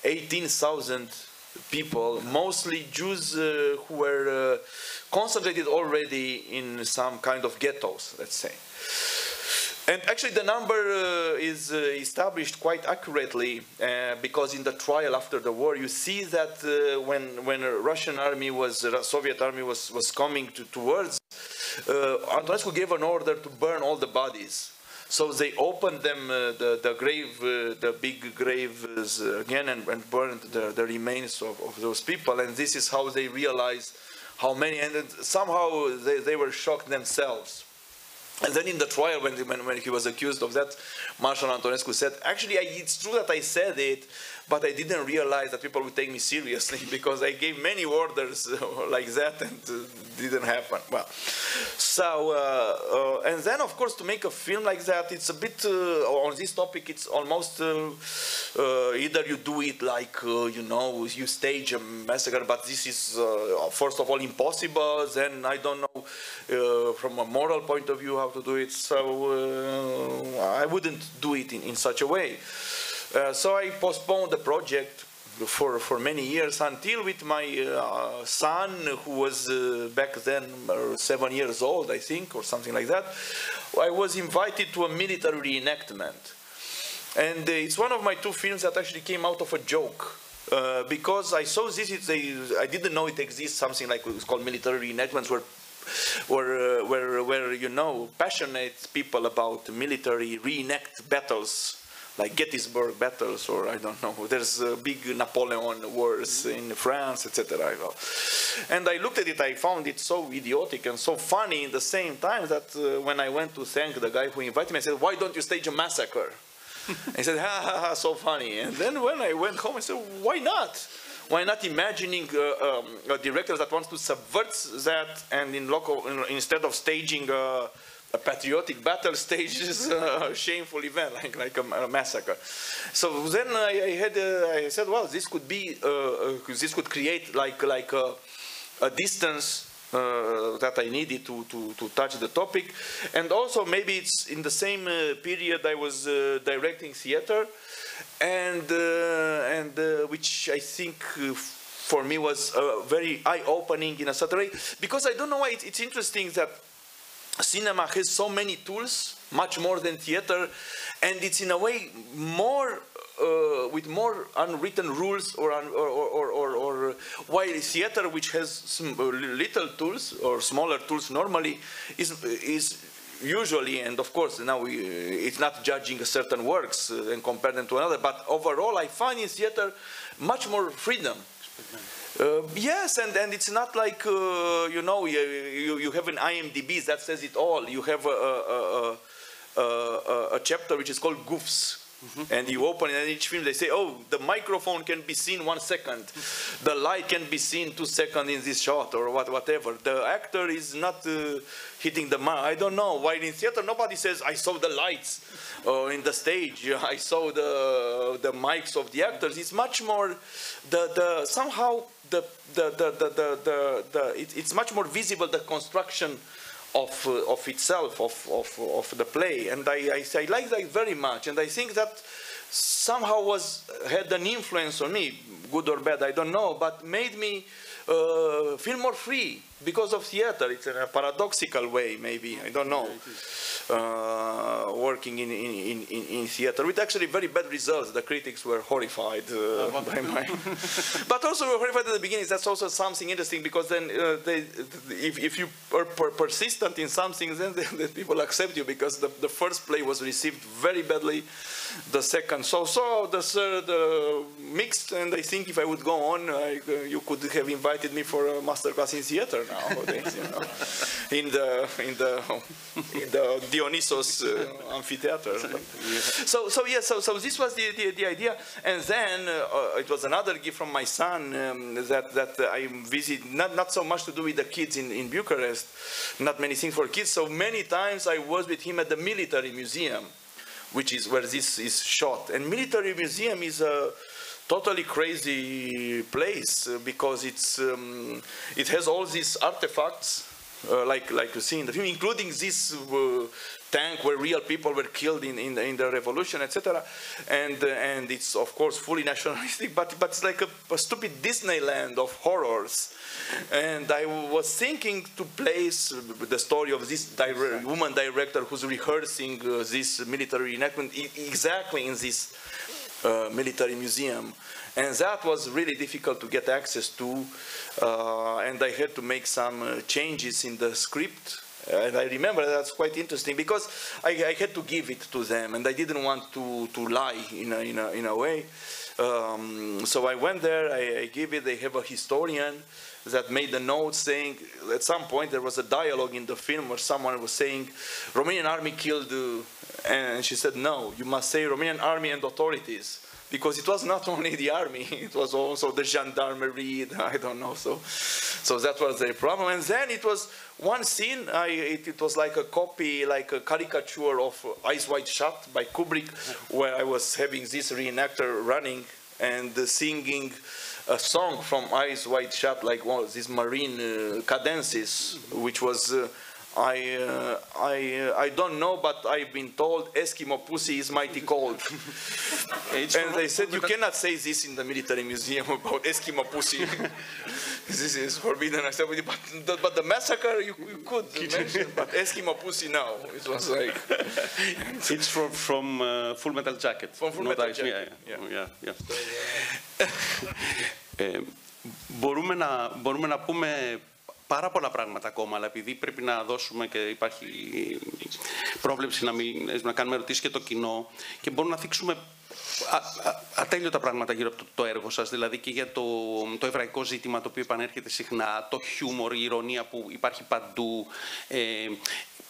18,000 people, mostly Jews who were concentrated already in some kind of ghettos, let's say. And actually the number is established quite accurately, because in the trial after the war you see that when Russian army Soviet army was coming towards, Antonescu gave an order to burn all the bodies. So they opened them, the big graves again, and burned the remains of those people. And this is how they realized how many, and somehow they were shocked themselves. And then in the trial, when he was accused of that, Marshal Antonescu said, actually, it's true that I said it, but I didn't realize that people would take me seriously because I gave many orders like that and didn't happen. Well, so and then of course to make a film like that, it's a bit on this topic. It's almost either you do it like you know, you stage a massacre, but this is first of all impossible. Then I don't know from a moral point of view how to do it. So I wouldn't do it in such a way. So I postponed the project for many years until with my son, who was back then 7 years old, I think, or something like that, I was invited to a military reenactment. And it's one of my two films that actually came out of a joke. Because I saw this, I didn't know it exists, something like it's called military reenactments, where you know, passionate people about military reenact battles, like Gettysburg battles, or I don't know, there's big Napoleon wars in France, etc. And I looked at it, I found it so idiotic and so funny at the same time that when I went to thank the guy who invited me, I said, why don't you stage a massacre? He said, ha ha ha, so funny. And then when I went home, I said, why not? Why not imagining a director that wants to subvert that and instead of staging a patriotic battle, stages a shameful event like a massacre. So then I said, well, this could be, this could create like a distance that I needed to touch the topic. And also maybe it's in the same period I was directing theater, and which I think for me was very eye-opening in a certain way, because I don't know why it's interesting that cinema has so many tools, much more than theater, and it's in a way more with more unwritten rules, or while theater, which has some little tools or smaller tools normally, is usually, and of course now it's not judging certain works and compare them to another, but overall I find in theater much more freedom. Yes, and it's not like, you know, you have an IMDb that says it all. You have a chapter which is called Goofs. Mm-hmm. And you open it, and in each film they say, oh, the microphone can be seen 1 second. The light can be seen 2 seconds in this shot, or whatever. The actor is not hitting the mark. I don't know. While in theater, nobody says, I saw the lights in the stage. I saw the mics of the actors. It's much more, somehow, it's much more visible, the construction of itself, of the play, and I like that very much, and I think that somehow had an influence on me, good or bad, I don't know, but made me feel more free because of theater. It's in a paradoxical way, maybe, I don't know, working in theater with actually very bad results. The critics were horrified by mine, but also were horrified at the beginning. That's also something interesting, because then if you are persistent in something, then the people accept you, because the first play was received very badly, the second so, the third mixed, and I think if I would go on, you could have invited me for a masterclass in theater nowadays, you know, in the Dionysos amphitheater. So this was the idea, and then it was another gift from my son that I visit, not so much to do with the kids in Bucharest, not many things for kids. So many times I was with him at the military museum, which is where this is shot. And military museum is a totally crazy place, because it has all these artifacts, like you see in the film, including this tank where real people were killed in the revolution, etc. And it's of course fully nationalistic, but it's like a stupid Disneyland of horrors. And I was thinking to place the story of this woman director who's rehearsing this military reenactment exactly in this military museum. And that was really difficult to get access to, and I had to make some changes in the script. And I remember that's quite interesting, because I had to give it to them, and I didn't want to lie in a way. So I went there, I gave it. They have a historian that made a note saying, at some point there was a dialogue in the film where someone was saying, Romanian army killed, and she said, no, you must say Romanian army and authorities. because it was not only the army, it was also the gendarmerie, I don't know, so that was the problem. And then it was one scene, it was like a copy, like a caricature of Eyes Wide Shut by Kubrick, where I was having this reenactor running and singing a song from Eyes Wide Shut, like one of these marine cadences, which was, I don't know, but I've been told Eskimo pussy is mighty cold. And they said, you cannot say this in the military museum about Eskimo pussy. This is forbidden. I said, but the massacre you could mention, but Eskimo pussy, no. It was like... It's from Full Metal Jacket. From Full Metal Jacket, Μπορούμε να πούμε πάρα πολλά πράγματα ακόμα, αλλά επειδή πρέπει να δώσουμε και υπάρχει πρόβλεψη να κάνουμε ερωτήσεις και το κοινό και μπορούμε να θίξουμε ατέλειωτα πράγματα γύρω από το έργο σας, δηλαδή και για το εβραϊκό ζήτημα το οποίο επανέρχεται συχνά, το χιούμορ, η ηρωνία που υπάρχει παντού.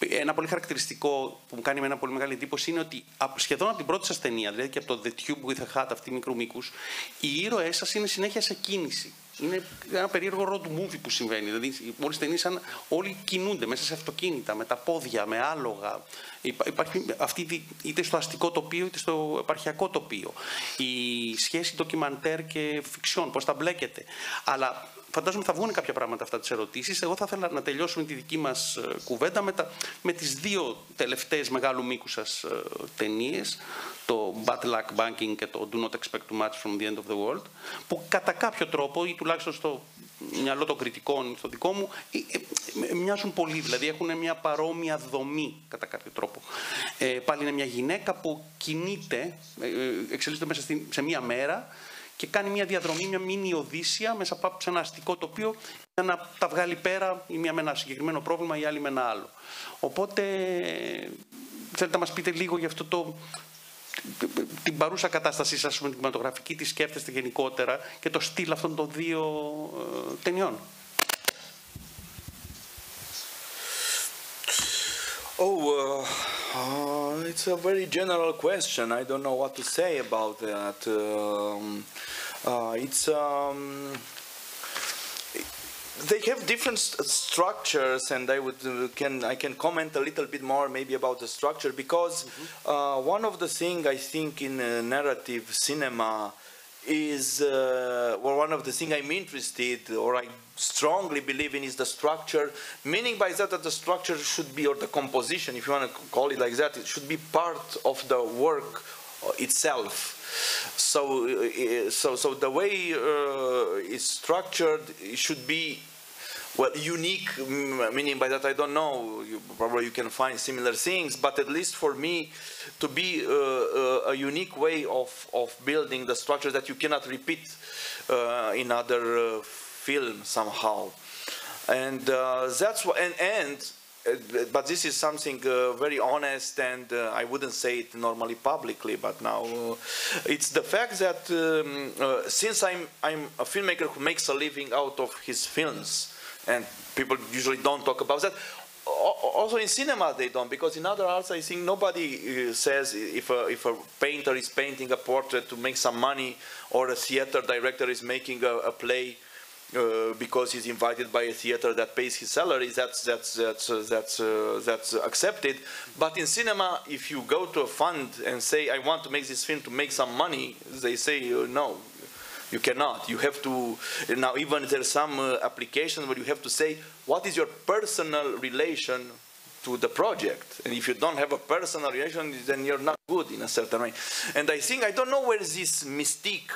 Ένα πολύ χαρακτηριστικό που μου κάνει ένα πολύ μεγάλη εντύπωση είναι ότι σχεδόν από την πρώτη σας ταινία, δηλαδή και από το The Tube with a Hat, αυτή μικρού μήκους, οι ήρωές σας είναι συνέχεια σε κίνηση. Είναι ένα περίεργο road movie που συμβαίνει. Δηλαδή, μόλις ταινίες σαν όλοι κινούνται μέσα σε αυτοκίνητα, με τα πόδια, με άλογα. Υπάρχει αυτή είτε στο αστικό τοπίο είτε στο επαρχιακό τοπίο. Η σχέση ντοκιμαντέρ και φιξιόν, πώς τα μπλέκεται. Αλλά φαντάζομαι θα βγουν κάποια πράγματα αυτά τις ερωτήσεις. Εγώ θα ήθελα να τελειώσουμε τη δική μας κουβέντα με τις δύο τελευταίες μεγάλου μήκου σας ταινίες, το Bad Luck Banking και το Do Not Expect Too Much from the End of the World, που κατά κάποιο τρόπο, ή τουλάχιστον στο μυαλό των κριτικών, στο δικό μου, μοιάζουν πολύ. Δηλαδή έχουν μια παρόμοια δομή κατά κάποιο τρόπο. Πάλι είναι μια γυναίκα που κινείται, εξελίσσεται μέσα σε μια μέρα και κάνει μια διαδρομή, μια μίνι οδύσσια μέσα σε ένα αστικό τοπίο για να τα βγάλει πέρα, η μία με ένα συγκεκριμένο πρόβλημα, η άλλη με ένα άλλο. Οπότε θέλετε να μας πείτε λίγο για αυτό την παρούσα κατάστασή σας με την κινηματογραφική, τι σκέφτεστε γενικότερα και το στυλ αυτών των δύο ταινιών. It's a very general question. I don't know what to say about that. They have different structures, and I can comment a little bit more maybe about the structure, because one of the things I think in narrative cinema is, one of the things I'm interested or I strongly believe in is the structure, meaning by that the structure should be, or the composition, if you want to call it like that, it should be part of the work itself. So the way it's structured, it should be, well, unique, meaning by that I don't know, probably you can find similar things, but at least for me to be a unique way of building the structure that you cannot repeat in other films somehow. And that's what, but this is something very honest, and I wouldn't say it normally publicly, but now it's the fact that since I'm a filmmaker who makes a living out of his films, and people usually don't talk about that. Also in cinema they don't, because in other arts I think nobody says if a painter is painting a portrait to make some money, or a theater director is making a play because he's invited by a theater that pays his salary, that's accepted. But in cinema, if you go to a fund and say, I want to make this film to make some money, they say, no, you cannot. You have to, now even there's some applications where you have to say, what is your personal relation to the project? And if you don't have a personal relation, then you're not good in a certain way. And I think, I don't know where this mystique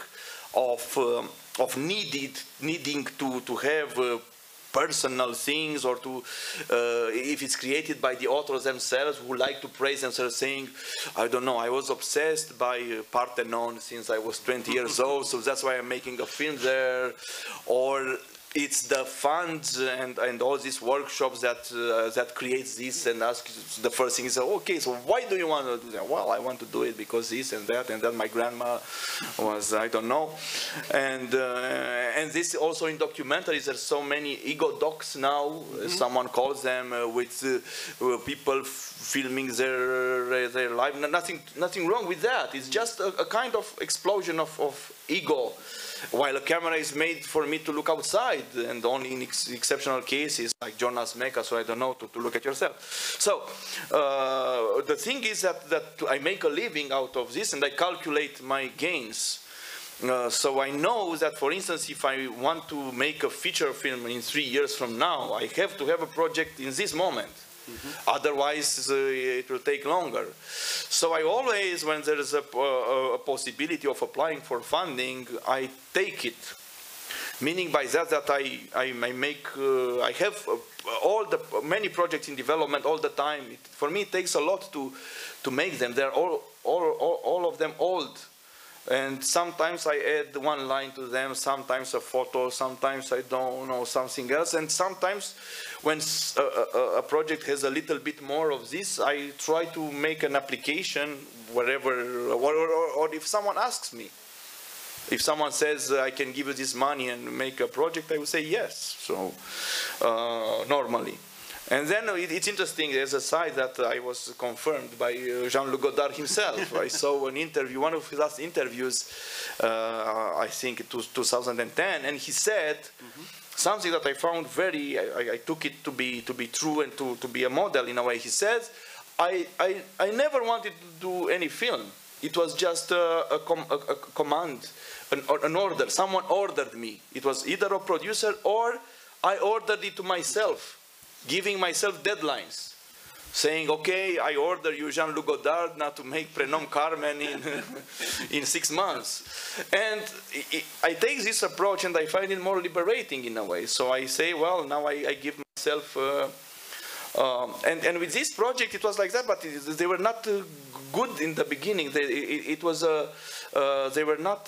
of needing to have personal things, or to if it's created by the authors themselves who like to praise themselves, saying, I don't know, I was obsessed by Parthenon since I was 20 years old, so that's why I'm making a film there. Or it's the funds and all these workshops that creates this, and ask the first thing is, okay, so why do you want to do that? Well, I want to do it because this and that, and then my grandma was, I don't know, and this also in documentaries. There's so many ego docs now. Someone calls them with people filming their life. Nothing wrong with that. It's just a kind of explosion of ego. While a camera is made for me to look outside, and only in exceptional cases, like Jonas Mekas, so I don't know, to look at yourself. So the thing is that I make a living out of this, and I calculate my gains. So I know that, for instance, if I want to make a feature film in 3 years from now, I have to have a project in this moment. Otherwise, it will take longer. So I always, when there is a possibility of applying for funding, I take it. Meaning by that I have many projects in development all the time. For me, it takes a lot to make them. They're all of them old. And sometimes I add one line to them, sometimes a photo, sometimes I don't know, something else. And sometimes when a project has a little bit more of this, I try to make an application wherever, or if someone asks me. If someone says, I can give you this money and make a project, I will say yes, so normally. And then it's interesting, there's a side that I was confirmed by Jean-Luc Godard himself. I saw an interview, one of his last interviews, I think it was 2010, and he said something that I found I took it to be true and to be a model in a way. He says, I never wanted to do any film. It was just a command, an order. Someone ordered me. It was either a producer or I ordered it to myself, giving myself deadlines, saying, okay, I order you, Jean-Luc Godard, now to make Prénom Carmen in 6 months. And I take this approach and I find it more liberating in a way. So I say, well, now I give myself, and with this project it was like that, but they were not good in the beginning. They were not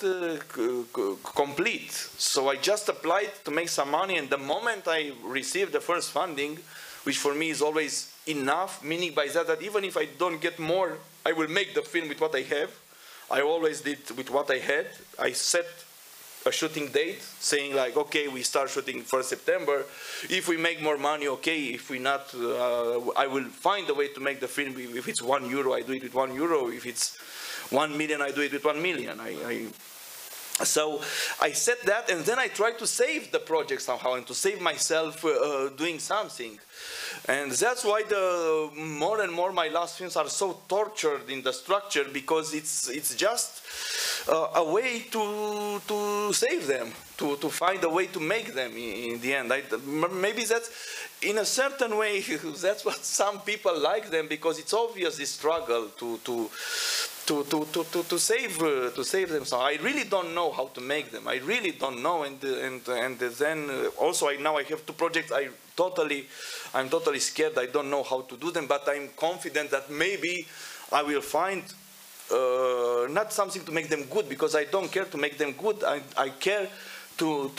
complete. So I just applied to make some money, and the moment I received the first funding, which for me is always enough, meaning by that even if I don't get more, I will make the film with what I have. I always did with what I had. I set a shooting date, saying like, okay, we start shooting 1st September. If we make more money, okay. If we not, I will find a way to make the film. If it's €1, I do it with €1. If it's 1 million, I do it with 1 million. So I set that, and then I try to save the project somehow and to save myself doing something. And that's why more and more my last films are so tortured in the structure, because it's just a way to save them, to find a way to make them in the end. Maybe that's, in a certain way, that's what some people like them, because it's obvious this struggle to save them. So I really don't know how to make them. I really don't know. And then also now I have 2 projects. I'm totally scared. I don't know how to do them, but I'm confident that maybe I will find not something to make them good, because I don't care to make them good. I care to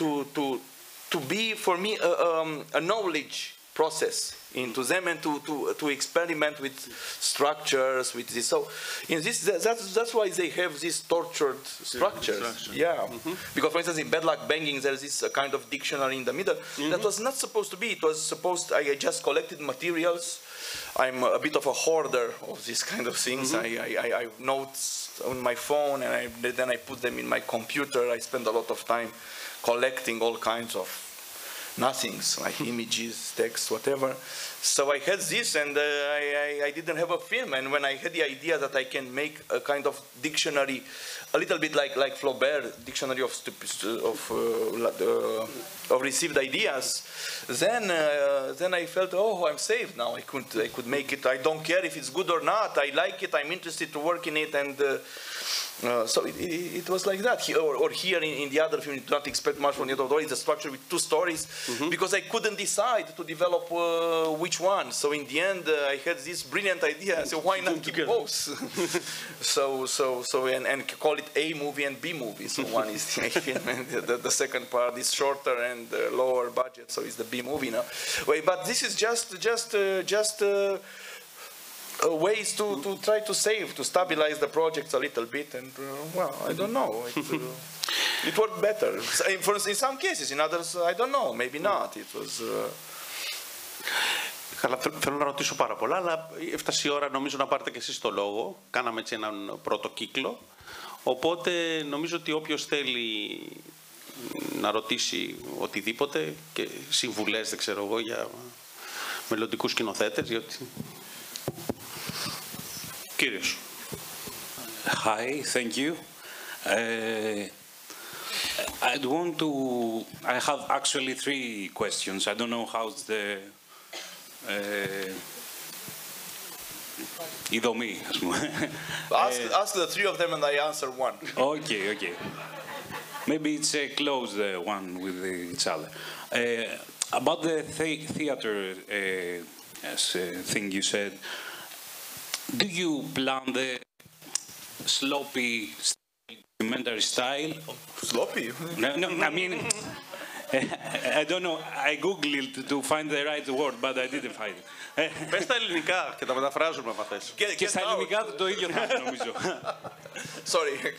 be, for me, a knowledge process into them, and to experiment with structures, with this. So in this, that's why they have these tortured structures. Yeah. Because, for instance, in Bad Luck Banging, there's this kind of dictionary in the middle that was not supposed to be. It was supposed, I just collected materials. I'm a bit of a hoarder of these kind of things. I notes on my phone, and then I put them in my computer. I spend a lot of time collecting all kinds of nothings, like images, text, whatever. So I had this, and I didn't have a film. And when I had the idea that I can make a kind of dictionary, a little bit like Flaubert, dictionary of received ideas, then I felt, oh, I'm saved now. I could make it. I don't care if it's good or not. I like it. I'm interested to work in it, and so it was like that. Or here in the other film, you do not expect much from the other story. It's a structure with 2 stories, because I couldn't decide to develop which one. So in the end, I had this brilliant idea. So why not keep both? and call it A movie and B movie. So one is the A film, and the second part is shorter and lower budget. So it's the B movie now. Wait, but this is just ways to try to save, to stabilize the projects a little bit, and well, I don't know. It worked better. In some cases, in others, I don't know. Maybe not. It was. Καλά, θέλω να ρωτήσω πάρα πολλά, αλλά έφτασε η ώρα νομίζω να πάρετε και εσείς το λόγο. Κάναμε έτσι έναν πρώτο κύκλο. Οπότε νομίζω ότι όποιος θέλει να ρωτήσει οτιδήποτε και συμβουλές, δεν ξέρω εγώ, για μελλοντικούς σκηνοθέτες, διότι... Κύριος. Hi, thank you. I'd want to... I have actually 3 questions. I don't know how's the... η δομή, ας πούμε. Ask the 3 of them and I answer one. Okay, okay. Maybe it's a close one with each other. About the theater thing you said, do you plan the sloppy documentary style? Sloppy? No, I mean, I don't know. I googled it to find the right word, but I didn't find it. Πες τα ελληνικά και τα μεταφράζουμε αν θες. Και στα ελληνικά το ίδιο θα είναι, νομίζω. Sorry.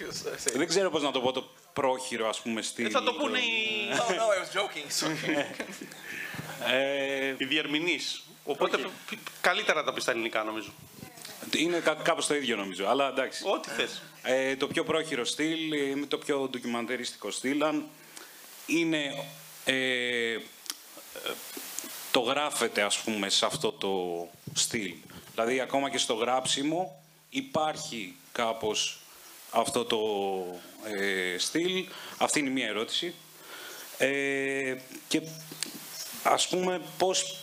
Δεν ξέρω πώς να το πω το πρόχειρο, ας πούμε, στυλ. Θα το πούνε οι... Oh, no, I was joking. οι διερμηνείς. Οπότε καλύτερα να τα πεις στα ελληνικά, νομίζω. Είναι κάπως το ίδιο, νομίζω, αλλά εντάξει. Ό,τι θες. Το πιο πρόχειρο στυλ, το πιο ντοκιμαντεριστικό στυλ, είναι... το γράφεται, ας πούμε, σε αυτό το στυλ. Δηλαδή, ακόμα και στο γράψιμο υπάρχει κάπως αυτό το στυλ. Αυτή είναι μία ερώτηση. Και ας πούμε, πώς,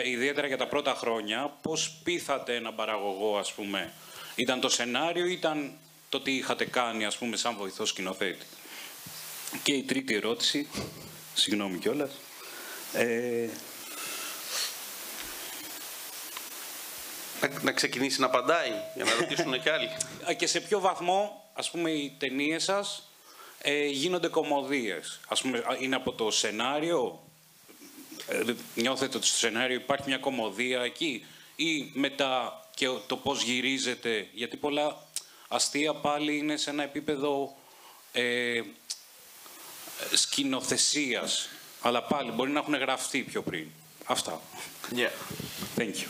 ιδιαίτερα για τα πρώτα χρόνια, πώς πείθατε έναν παραγωγό, ας πούμε. Ήταν το σενάριο, ήταν το τι είχατε κάνει, ας πούμε, σαν βοηθός σκηνοθέτη. Και η τρίτη ερώτηση, συγγνώμη κιόλας, να ξεκινήσει να απαντάει, για να ρωτήσουν και άλλοι. Και σε ποιο βαθμό, ας πούμε, οι ταινίες σας γίνονται κωμωδίες. Ας πούμε, είναι από το σενάριο, νιώθετε ότι στο σενάριο υπάρχει μια κωμωδία εκεί, ή μετά και το πώς γυρίζετε, γιατί πολλά αστεία πάλι είναι σε ένα επίπεδο σκηνοθεσίας, αλλά πάλι μπορεί να έχουν γραφτεί πιο πριν. Αυτά. Yeah. Thank you.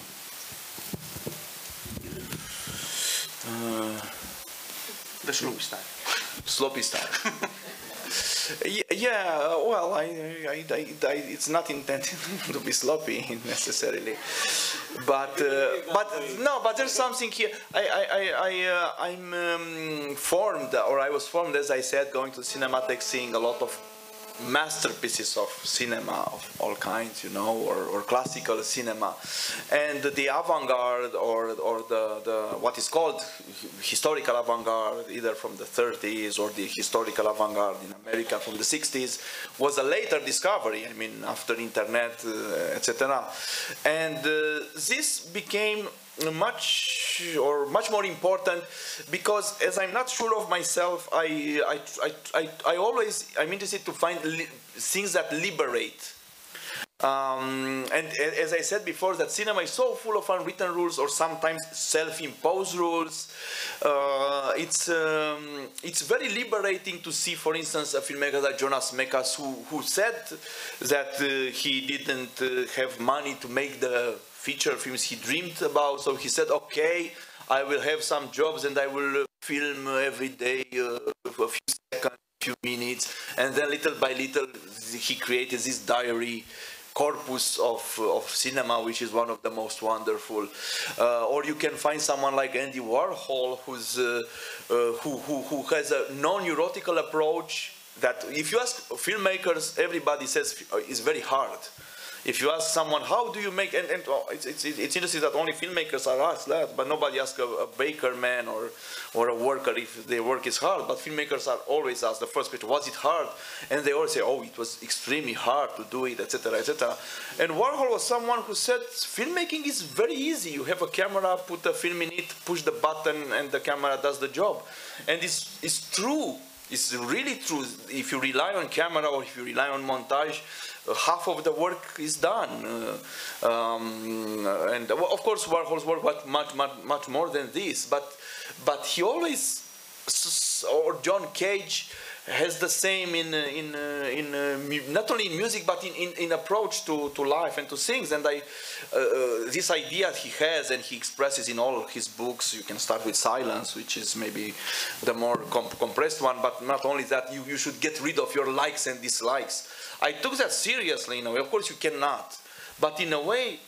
The sloppy style. Sloppy style. Yeah, well, it's not intended to be sloppy necessarily, but there's something here. I'm formed, or I was formed, as I said, going to Cinematheque, seeing a lot of masterpieces of cinema of all kinds, you know, or classical cinema, and the avant-garde or the what is called historical avant-garde, either from the 30s or the historical avant-garde in America from the 60s, was a later discovery. I mean, after internet, etc. And this became much more important because, as I'm not sure of myself, I'm interested to find things that liberate. And as I said before, that cinema is so full of unwritten rules or sometimes self-imposed rules. It's very liberating to see, for instance, a filmmaker like Jonas Mekas who said that he didn't have money to make the feature films he dreamed about, so he said, okay, I will have some jobs and I will film every day for a few seconds, a few minutes, and then little by little he created this diary corpus of cinema, which is one of the most wonderful. Or you can find someone like Andy Warhol, who has a non-neurotical approach that, if you ask filmmakers, everybody says is very hard. If you ask someone, how do you make, and it's interesting that only filmmakers are asked that, but nobody asks a baker man or a worker if their work is hard. But filmmakers are always asked the first question, was it hard? And they always say, oh, it was extremely hard to do it, etc., etc. And Warhol was someone who said, filmmaking is very easy. You have a camera, put a film in it, push the button, and the camera does the job. And it's true. It's really true. If you rely on camera or if you rely on montage, half of the work is done. And of course, Warhol's work was much more than this. But he always, or John Cage, has the same in not only in music but in approach to life and to things. And this idea he has and he expresses in all his books. You can start with Silence, which is maybe the more compressed one, but not only that, you should get rid of your likes and dislikes. I took that seriously in a way. Of course you cannot, but in a way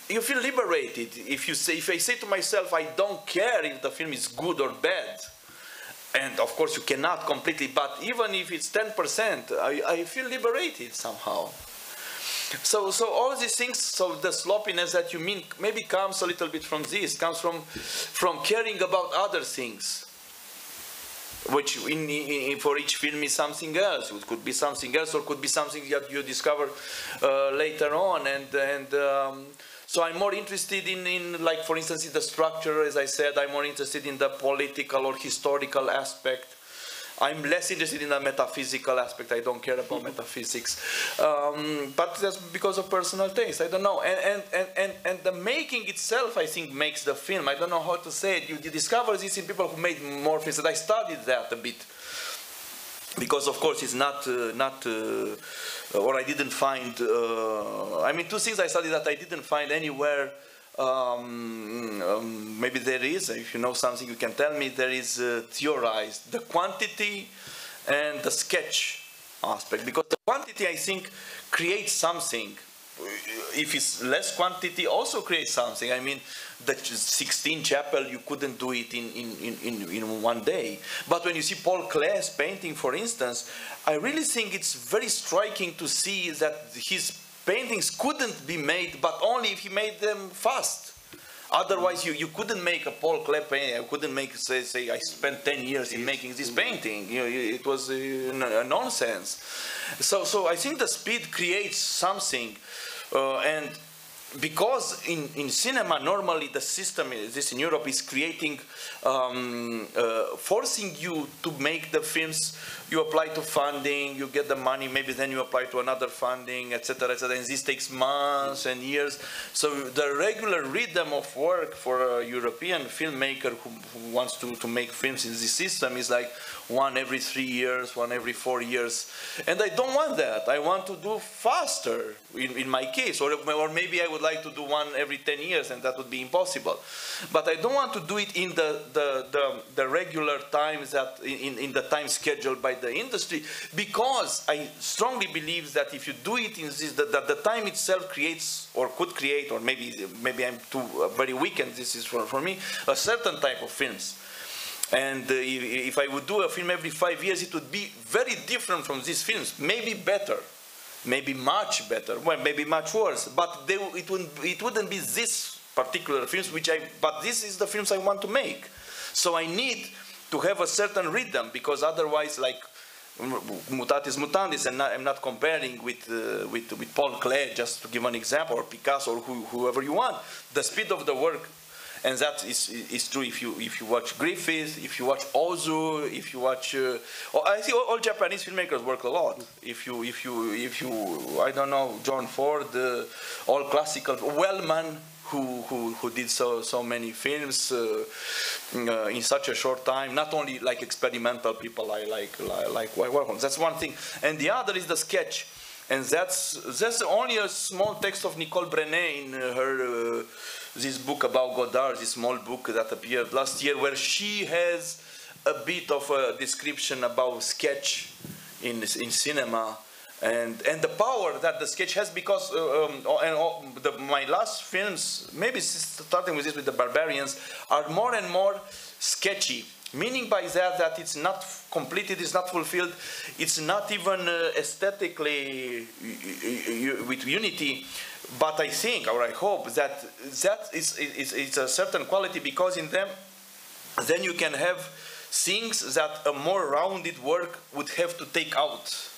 you feel liberated if I say to myself, I don't care if the film is good or bad. And of course you cannot completely, but even if it's 10%, I feel liberated somehow. So all these things, so the sloppiness that you mean maybe comes a little bit from this, comes from caring about other things, which for each film is something else. It could be something else or could be something that you discover later on. So I'm more interested in, like, for instance, in the structure, as I said. I'm more interested in the political or historical aspect. I'm less interested in the metaphysical aspect. I don't care about metaphysics. But that's because of personal taste. I don't know. And the making itself, I think, makes the film. I don't know how to say it. You discover this in people who made more films. And I studied that a bit. Because, of course, it's not or I didn't find, I mean, two things I studied that I didn't find anywhere. Maybe there is, if you know something you can tell me. There is theorized the quantity and the sketch aspect, because the quantity, I think, creates something. If it's less quantity, also creates something. I mean, the Sixtine Chapel, you couldn't do it in one day. But when you see Paul Klee's painting, for instance, I really think it's very striking to see that his paintings couldn't be made, but only if he made them fast. Otherwise, you couldn't make a Paul Klee painting. You couldn't make, say, I spent 10 years in making this painting. It was a nonsense. So I think the speed creates something. And because in cinema, normally the system, this in Europe, is creating, forcing you to make the films. You apply to funding, you get the money, maybe then you apply to another funding, etc., etc. And this takes months and years. So the regular rhythm of work for a European filmmaker who wants to make films in this system is like one every 3 years, one every 4 years. And I don't want that. I want to do faster in my case. Or maybe I would like to do one every 10 years, and that would be impossible. But I don't want to do it in the regular times, that in the time scheduled by the industry, because I strongly believe that if you do it in this, the time itself creates, or could create, or maybe I'm too very weak, and this is for me, a certain type of films. And if I would do a film every 5 years, it would be very different from these films. Maybe better, maybe much better, well, maybe much worse. But it wouldn't be this particular films but this is the films I want to make. So I need to have a certain rhythm, because otherwise, like, mutatis mutandis, and I'm not comparing with Paul Klee, just to give an example, or Picasso, or whoever you want. The speed of the work. And that is true if you watch Griffith, if you watch Ozu, if you watch. I think all Japanese filmmakers work a lot. If you I don't know, John Ford, all classical, Wellman, who did so many films in such a short time. Not only like experimental people like Warhol. That's one thing, and the other is the sketch. And that's only a small text of Nicole Brenet in her. This book about Godard, this small book that appeared last year, where she has a bit of a description about sketch in cinema, and the power that the sketch has, because my last films, maybe starting with this, with The Barbarians, are more and more sketchy. Meaning by that it's not completed, it's not fulfilled, it's not even aesthetically with unity, but I think, or I hope, that is a certain quality, because in them, then you can have things that a more rounded work would have to take out.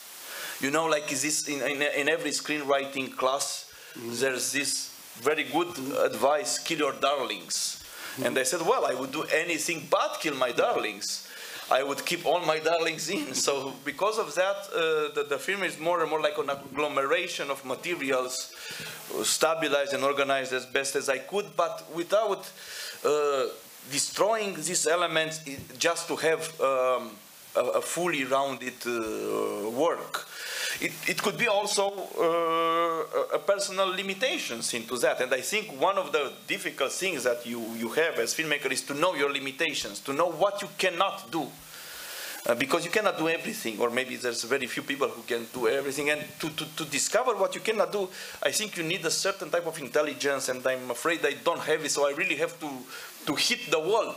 You know, like this in every screenwriting class, there's this very good advice: kill your darlings. And I said, well, I would do anything but kill my darlings. I would keep all my darlings in. So because of that, the film is more and more like an agglomeration of materials, stabilized and organized as best as I could, but without destroying these elements just to have a fully rounded work. It could be also a personal limitations into that, and I think one of the difficult things that you have as filmmaker is to know your limitations, to know what you cannot do, because you cannot do everything, or maybe there's very few people who can do everything, and to discover what you cannot do, I think you need a certain type of intelligence, and I'm afraid I don't have it, so I really have to hit the wall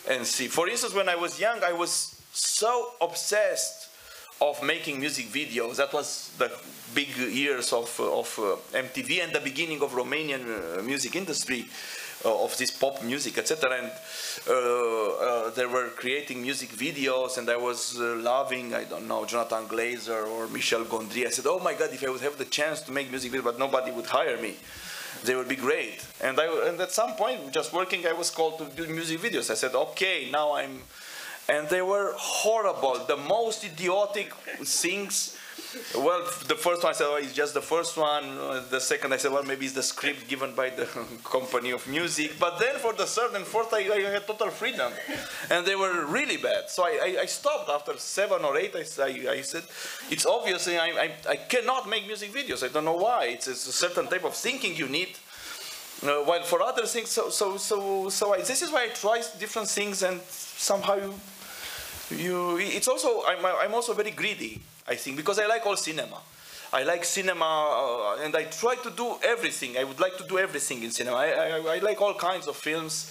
and see. For instance, when I was young, I was so obsessed of making music videos. That was the big years of MTV and the beginning of Romanian music industry, of this pop music, etc. And they were creating music videos, and I was loving, I don't know, Jonathan Glazer or Michel Gondry. I said, oh my God, if I would have the chance to make music videos, but nobody would hire me, they would be great. And at some point, just working, I was called to do music videos. I said, okay, now I'm... And they were horrible, the most idiotic things. Well, the first one I said, oh, it's just the first one. The second I said, well, maybe it's the script given by the company of music. But then for the third and fourth, I had total freedom. And they were really bad. So I stopped after 7 or 8. I said, it's obvious I cannot make music videos. I don't know why. It's a certain type of thinking you need. While for other things, this is why I try different things, and somehow it's also, I'm also very greedy, I think, because I like all cinema. I like cinema, and I try to do everything. I would like to do everything in cinema. I like all kinds of films,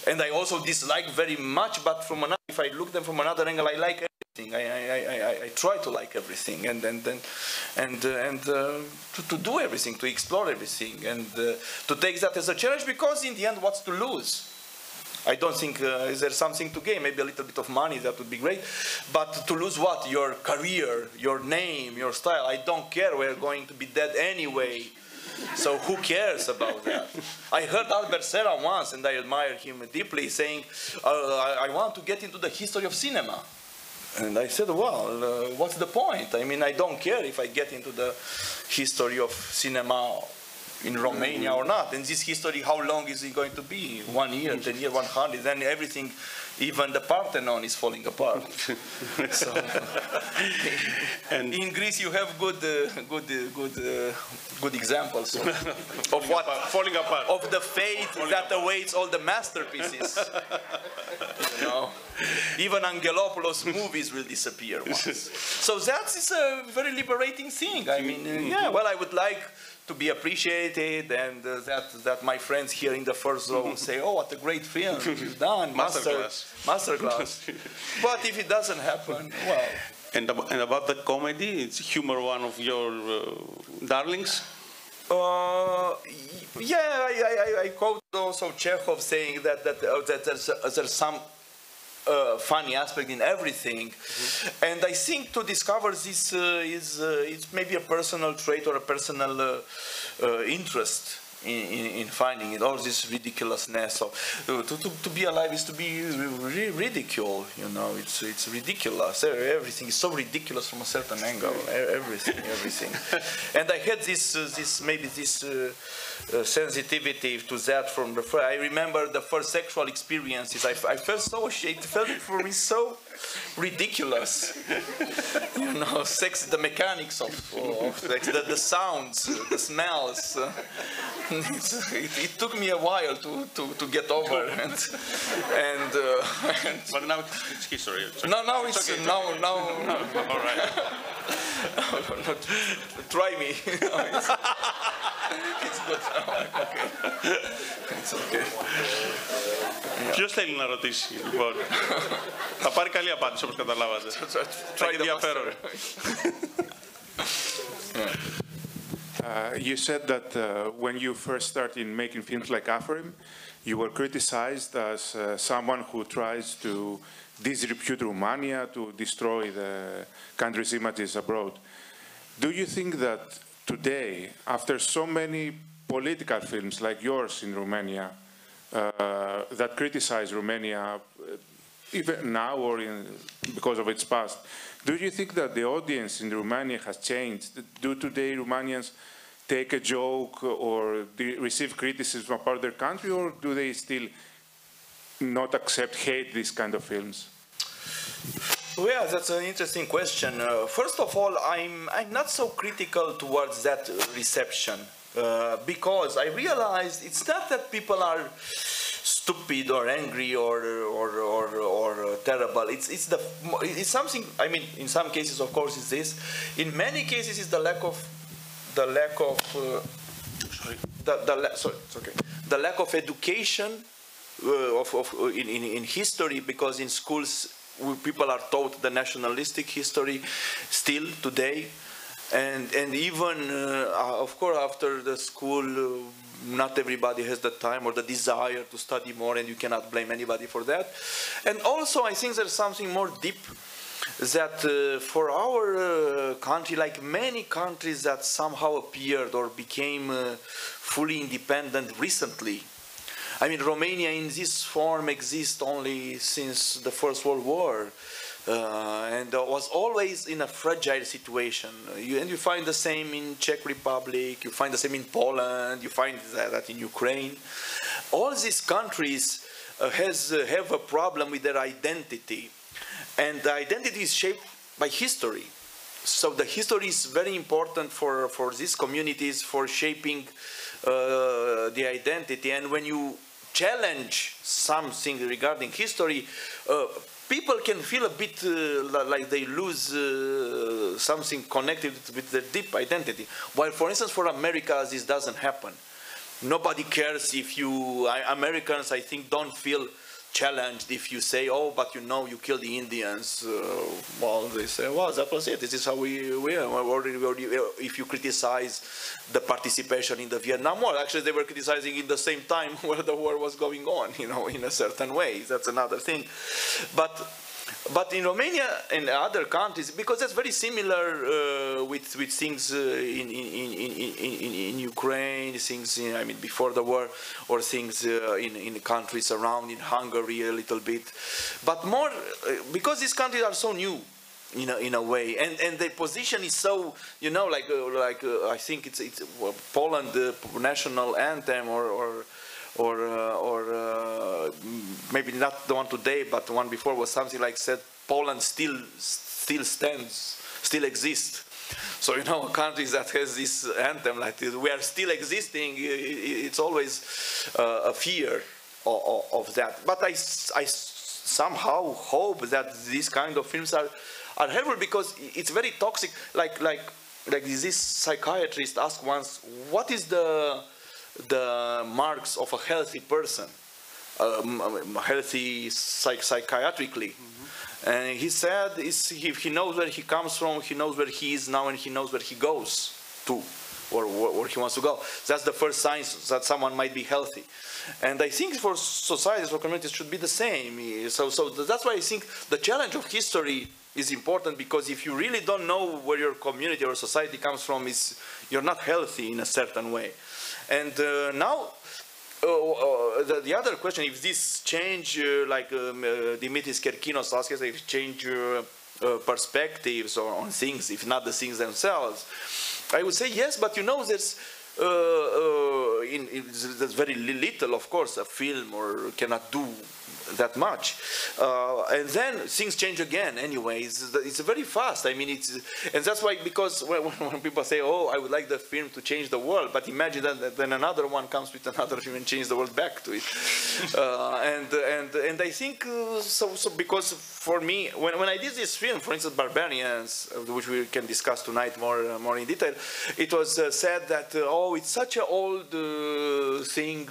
and I also dislike very much, but if I look them from another angle, I like everything. I try to like everything, and to do everything, to explore everything, and to take that as a challenge, because in the end, what's to lose? I don't think is there something to gain, maybe a little bit of money, that would be great, but to lose what? Your career, your name, your style. I don't care, we're going to be dead anyway, so who cares about that? I heard Albert Serra once, and I admire him deeply, saying, I want to get into the history of cinema. And I said, well, what's the point? I mean, I don't care if I get into the history of cinema in Romania or not. And this history, how long is it going to be? 1 year, 10 years, 100? Then everything, even the Parthenon is falling apart. So, and in Greece, you have good examples of what falling apart, of the fate that awaits all the masterpieces. You know, even Angelopoulos movies will disappear once. So that is a very liberating thing. I mean, yeah. Well, I would like to be appreciated, and that my friends here in the first row say, oh, what a great film you've done, Masterclass. But if it doesn't happen, well. And about the comedy, is humor one of your darlings? Yeah, I quote also Chekhov saying that there's some funny aspect in everything, and I think to discover this it's maybe a personal trait or a personal interest in finding it, all this ridiculousness of to be alive is to be ridiculed. You know, it's ridiculous. Everything is so ridiculous from a certain angle. Everything. And I had this sensitivity to that from the first. I remember the first sexual experiences. I felt so ashamed. It felt for me so ridiculous. You know, sex, the mechanics of sex, the sounds, the smells. It took me a while to get over, but now it's history. Now it's okay. now. All right. Try me. It's good. Okay. It's okay. Ποιος θέλει να ρωτήσει, λοιπόν? Θα πάρει καλή απάντηση, όπως καταλάβατε. Try the master. You said that when you first started making films like Afrim, you were criticized as someone who tries to disrepute Romania, to destroy the country's images abroad. Do you think that today, after so many political films like yours in Romania, that criticize Romania, even now or because of its past, do you think that the audience in Romania has changed? Do today Romanians take a joke or receive criticism about their country, or do they still not accept, hate these kind of films? Well, that's an interesting question. First of all, I'm not so critical towards that reception because I realized it's not that people are stupid or angry or terrible. It's something. I mean, in some cases, of course, it's this. In many cases, it's the lack of lack of education in history, because in schools people are taught the nationalistic history still today, and even of course after the school not everybody has the time or the desire to study more, and you cannot blame anybody for that. And also I think there's something more deep, that for our country, like many countries that somehow appeared or became fully independent recently, I mean, Romania in this form exists only since the First World War, and was always in a fragile situation. And you find the same in Czech Republic, you find the same in Poland, you find that in Ukraine. All these countries have a problem with their identity. And the identity is shaped by history. So the history is very important for these communities, for shaping the identity. And when you challenge something regarding history, people can feel a bit like they lose something connected with their deep identity. While, for instance, for America, this doesn't happen. Nobody cares if you, Americans, I think, don't feel challenged if you say, oh, but you know, you killed the Indians. Well, they say, well, that was it. This is how we are. Or if you criticize the participation in the Vietnam War, actually they were criticizing in the same time where the war was going on, you know, in a certain way. That's another thing. But in Romania and other countries, because that's very similar with things in Ukraine, things I mean before the war, or things in countries around, in Hungary a little bit, but more because these countries are so new in a way, and their position is so, you know, like I think it's Poland national anthem or maybe not the one today, but the one before was something like said, Poland still stands, still exists. So, you know, countries that has this anthem like this, we are still existing, it's always a fear of that. But I somehow hope that these kind of films are helpful, because it's very toxic. Like this psychiatrist asked once, what is the marks of a healthy person, healthy psychiatrically? And he said, he knows where he comes from, he knows where he is now, and he knows where he goes to, or where he wants to go. That's the first sign that someone might be healthy. And I think for societies, for communities, should be the same. So that's why I think the challenge of history is important, because if you really don't know where your community or society comes from, you're not healthy in a certain way. And now, the other question, if this change, like Dimitris Kerkinos asked us, if change perspectives on things, if not the things themselves, I would say yes, but you know, there's very little, of course, a film or cannot do that much. And then things change again anyway. It's very fast. I mean, and that's why, because when people say, oh, I would like the film to change the world, but imagine that then another one comes with another film and changes the world back to it. And I think, so because for me, when I did this film, for instance, Barbarians, which we can discuss tonight more in detail, it was said that, oh, it's such an old thing,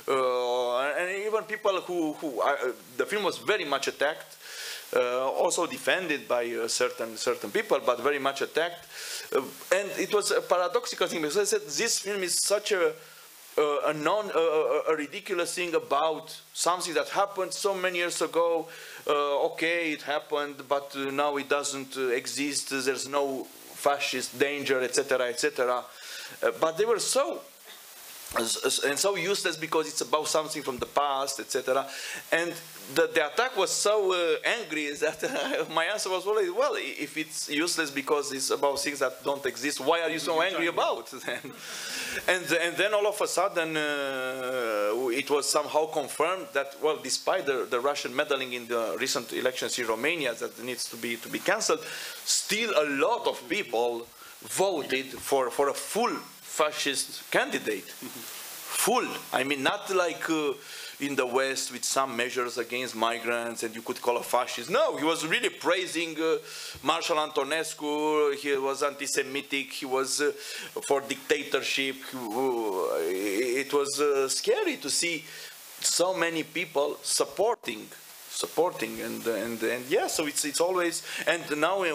and even people who the film was very much attacked, also defended by certain people, but very much attacked. And it was a paradoxical thing, because I said this film is such a ridiculous thing about something that happened so many years ago. Okay, it happened, but now it doesn't exist. There's no fascist danger, etc., etc. But they were so useless because it's about something from the past, etc. And the attack was so angry that my answer was always, well, if it's useless because it's about things that don't exist, why are you so angry about then? And then all of a sudden it was somehow confirmed that, well, despite the Russian meddling in the recent elections in Romania that needs to be cancelled, still a lot of people voted for a full fascist candidate. Full. I mean, not like in the West with some measures against migrants and you could call a fascist. No, he was really praising Marshal Antonescu. He was anti-Semitic. He was for dictatorship. It was scary to see so many people supporting, and yeah, so it's always, and now in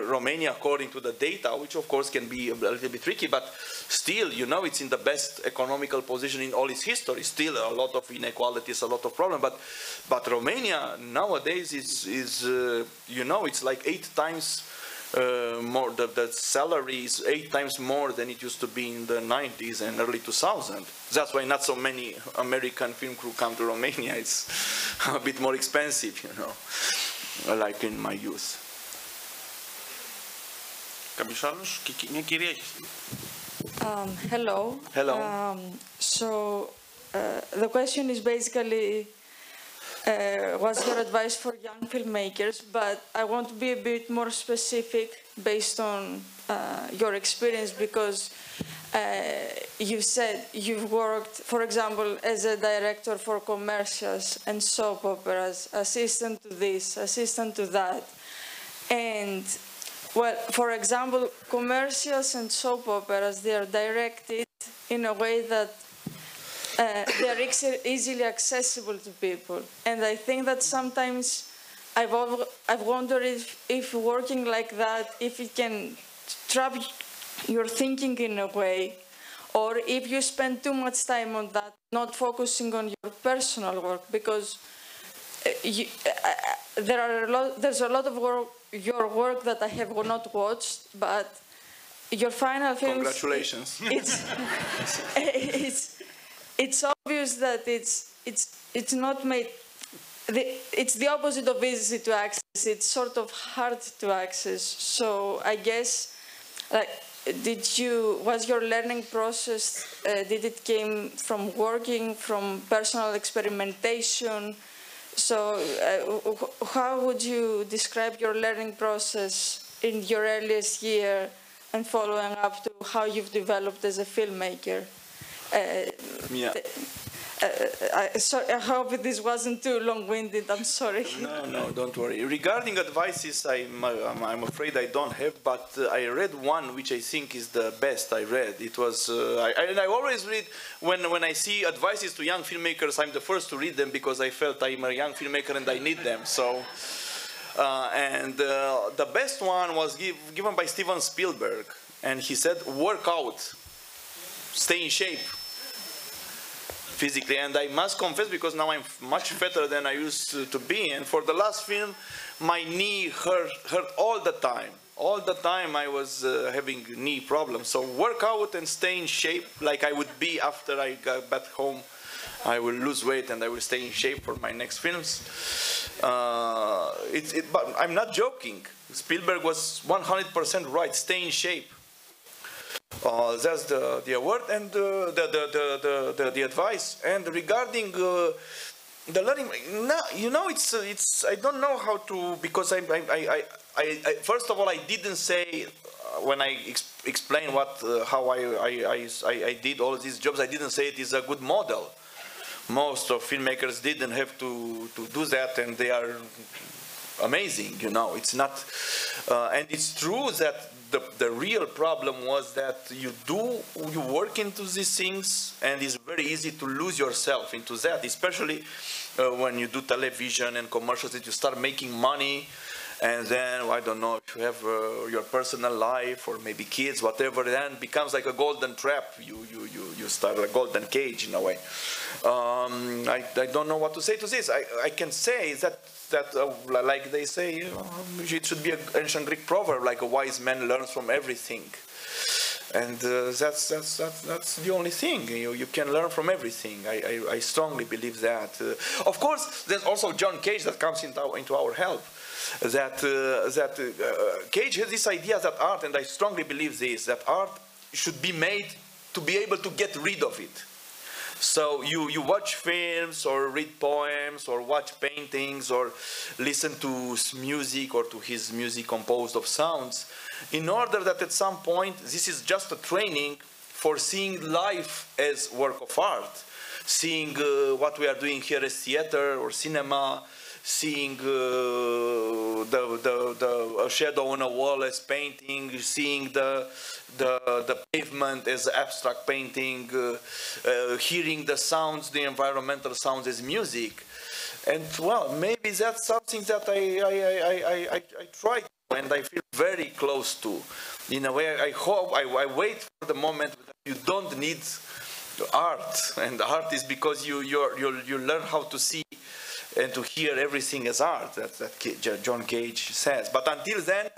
Romania, according to the data, which of course can be a little bit tricky, but still, you know, it's in the best economical position in all its history. Still a lot of inequalities, a lot of problems, but Romania nowadays is you know, it's like 8 times more, the salary is 8 times more than it used to be in the 90s and early 2000s. That's why not so many American film crew come to Romania. It's a bit more expensive, you know, like in my youth. Κάποιος άλλος? Μια κυρία έχει. Hello. Hello. The question is basically, what's your advice for young filmmakers? But I want to be a bit more specific based on your experience, because you said you've worked, for example, as a director for commercials and soap operas, assistant to this, assistant to that. And, well, for example, commercials and soap operas, they are directed in a way that they are easily accessible to people. And I think that sometimes I've wondered if working like that, if it can trap your thinking in a way, or if you spend too much time on that, not focusing on your personal work, because there's a lot of your work that I have not watched, but your final film. Congratulations. It's obvious that it's not made. It's the opposite of easy to access. It's sort of hard to access. So I guess, like, was your learning process? Did it came from working, from personal experimentation? So how would you describe your learning process in your earliest year and following up to how you've developed as a filmmaker? Yeah. I hope this wasn't too long-winded. I'm sorry. No, don't worry. Regarding advices, I'm afraid I don't have, but I read one which I think is the best I read. It was, I always read, when I see advices to young filmmakers, I'm the first to read them because I felt I'm a young filmmaker and I need them. So, the best one was given by Steven Spielberg, and he said, work out, stay in shape physically. And I must confess, because now I'm much fatter than I used to be, and for the last film my knee hurt all the time. All the time I was having knee problems. So work out and stay in shape like I would be after I got back home. I will lose weight and I will stay in shape for my next films. But I'm not joking. Spielberg was 100% right. Stay in shape. That's the award and the advice. And regarding the learning, no, you know, it's I don't know how to, because I first of all, I didn't say when I explain how I did all these jobs, I didn't say it is a good model. Most of filmmakers didn't have to do that, and they are amazing, you know. It's not, and it's true that the real problem was that you work into these things, and it's very easy to lose yourself into that, especially when you do television and commercials, that you start making money, and then, I don't know, if you have your personal life or maybe kids, whatever, then it becomes like a golden trap. You start a golden cage in a way. I don't know what to say to this. I can say that like they say, you know, it should be an ancient Greek proverb, like a wise man learns from everything. And that's the only thing. You can learn from everything. I strongly believe that. Of course, there's also John Cage that comes into our help. Cage has this idea that art, and I strongly believe this, that art should be made to be able to get rid of it. So you watch films or read poems or watch paintings or listen to music or to his music composed of sounds, in order that at some point this is just a training for seeing life as work of art, seeing what we are doing here as theater or cinema, seeing a shadow on a wall as painting, seeing the pavement as abstract painting, hearing the sounds, the environmental sounds as music. And well, maybe that's something that I try to, and I feel very close to. In a way, I hope, I wait for the moment that you don't need art, and art is because you learn how to see and to hear everything as art, that John Cage says. But until then,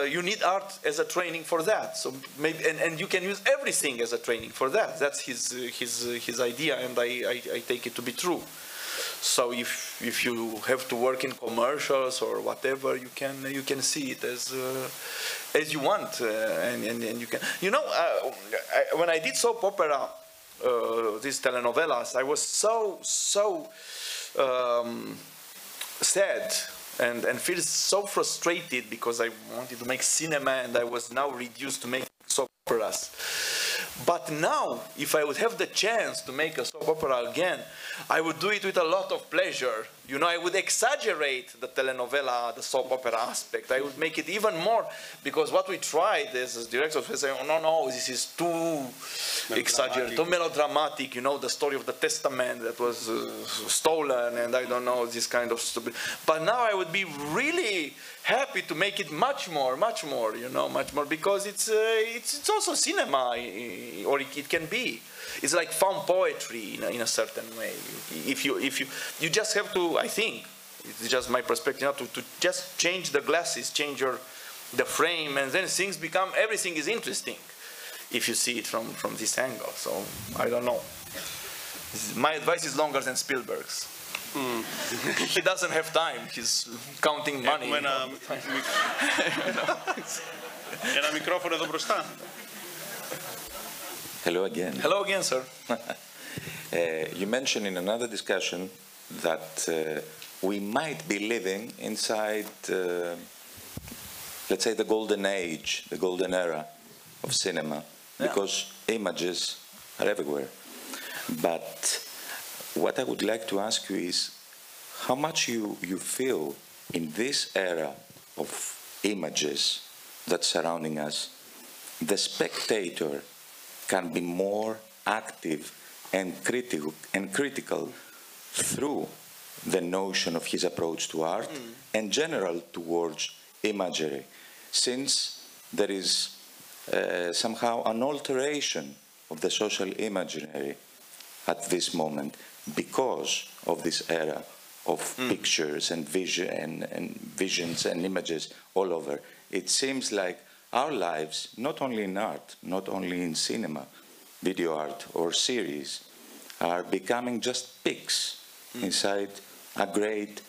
you need art as a training for that. So maybe, and you can use everything as a training for that. That's his idea, and I take it to be true. So if you have to work in commercials or whatever, you can see it as you want, and you can. You know, when I did soap opera, these telenovelas, I was so sad and feel so frustrated because I wanted to make cinema and I was now reduced to make soap operas. But now, if I would have the chance to make a soap opera again, I would do it with a lot of pleasure. You know, I would exaggerate the telenovela, the soap opera aspect. I would make it even more, because what we tried as directors was saying, oh, no, this is too exaggerated, too melodramatic. You know, the story of the testament that was stolen, and I don't know, this kind of stupid. But now I would be really happy to make it much more, you know, much more, because it's also cinema, or it can be. It's like found poetry in a certain way. If you just have to, I think, it's just my perspective, you know, to just change the glasses, change the frame, and then everything is interesting if you see it from this angle. So I don't know. My advice is longer than Spielberg's. He doesn't have time. He's counting money. Ένα μικρόφωνο εδώ μπροστά. Hello again. Hello again, sir. You mentioned in another discussion that we might be living inside, let's say, the golden age, the golden era of cinema, because images are everywhere. But what I would like to ask you is how much you feel in this era of images that's surrounding us, the spectator can be more active and critical through the notion of his approach to art and general towards imagery, since there is somehow an alteration of the social imaginary at this moment because of this era of pictures and visions and images all over. It seems like our lives, not only in art, not only in cinema, video art or series, are becoming just pics inside a great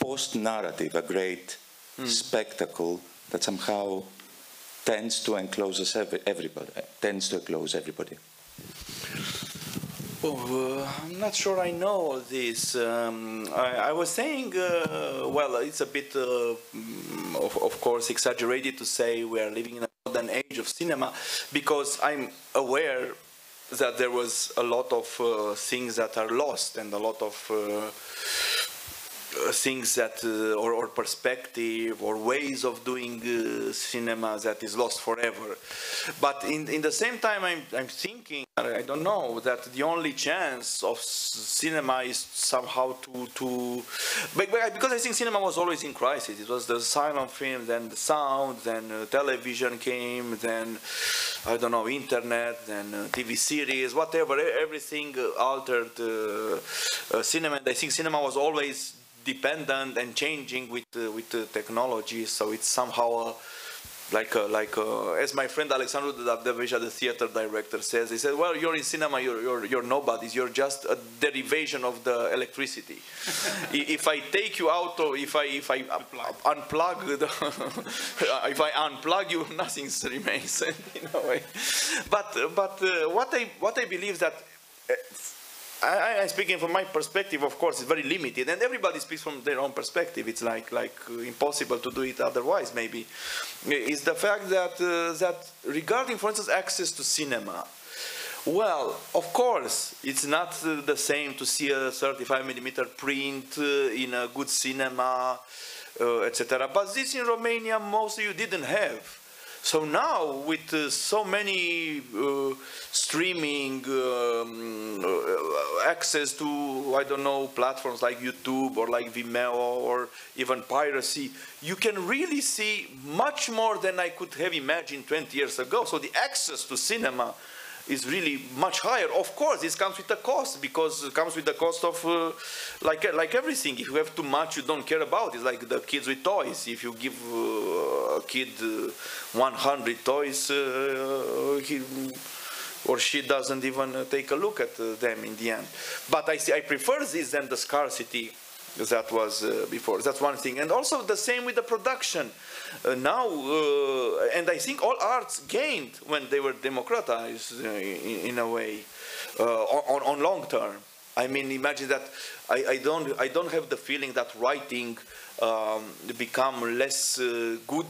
post-narrative, a great spectacle that somehow tends to enclose everybody. Oh, I'm not sure I know this. I was saying, well, it's a bit, of course, exaggerated to say we are living in a golden age of cinema, because I'm aware that there was a lot of things that are lost, and a lot of things that, or perspective, or ways of doing cinema that is lost forever. But in the same time, I'm thinking, I don't know, that the only chance of cinema is somehow because I think cinema was always in crisis. It was the silent film, then the sound, then television came, then, I don't know, internet, then TV series, whatever, everything altered cinema. And I think cinema was always dependent and changing with technology, so it's somehow as my friend Alexandru Dabdeveja, the theater director, says. He said, "Well, you're in cinema, you're nobodies. You're just a derivation of the electricity. If I take you out, or if I unplug if I unplug you, nothing remains in a way." But what I believe that. I'm speaking from my perspective, of course, it's very limited, and everybody speaks from their own perspective. It's like impossible to do it otherwise, maybe. Is the fact that regarding, for instance, access to cinema. Well, of course, it's not the same to see a 35mm print in a good cinema, etc. But this in Romania, most of you didn't have. So now, with so many streaming access to, I don't know, platforms like YouTube or like Vimeo or even piracy, you can really see much more than I could have imagined 20 years ago. So the access to cinema is really much higher. Of course, this comes with a cost, because it comes with the cost of, like everything. If you have too much, you don't care about it. It's like the kids with toys. If you give a kid 100 toys, he or she doesn't even take a look at them in the end. But I prefer this than the scarcity that was before. That's one thing. And also the same with the production. Now, and I think all arts gained when they were democratized in a way, on long term. I mean, imagine that I don't have the feeling that writing become less good,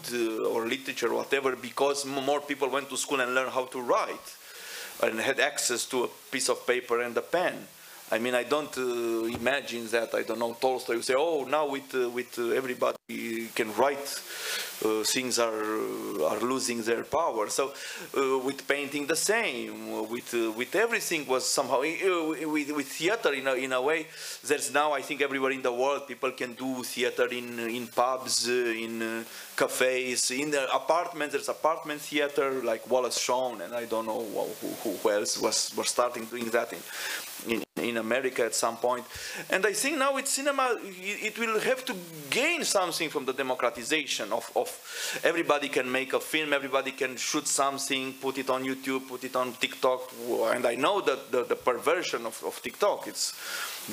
or literature or whatever, because more people went to school and learned how to write and had access to a piece of paper and a pen. I mean, I don't imagine that, I don't know, Tolstoy would say, oh, now with everybody can write, things are losing their power. So with painting the same, with everything was somehow, with theater in a way, there's now, I think, everywhere in the world, people can do theater in pubs, in cafes, in the apartments. There's apartment theater like Wallace Shawn, and I don't know who else was starting doing that in America at some point. And I think now with cinema, it will have to gain something from the democratization of everybody can make a film, everybody can shoot something, put it on YouTube, put it on TikTok. And I know that the perversion of TikTok, it's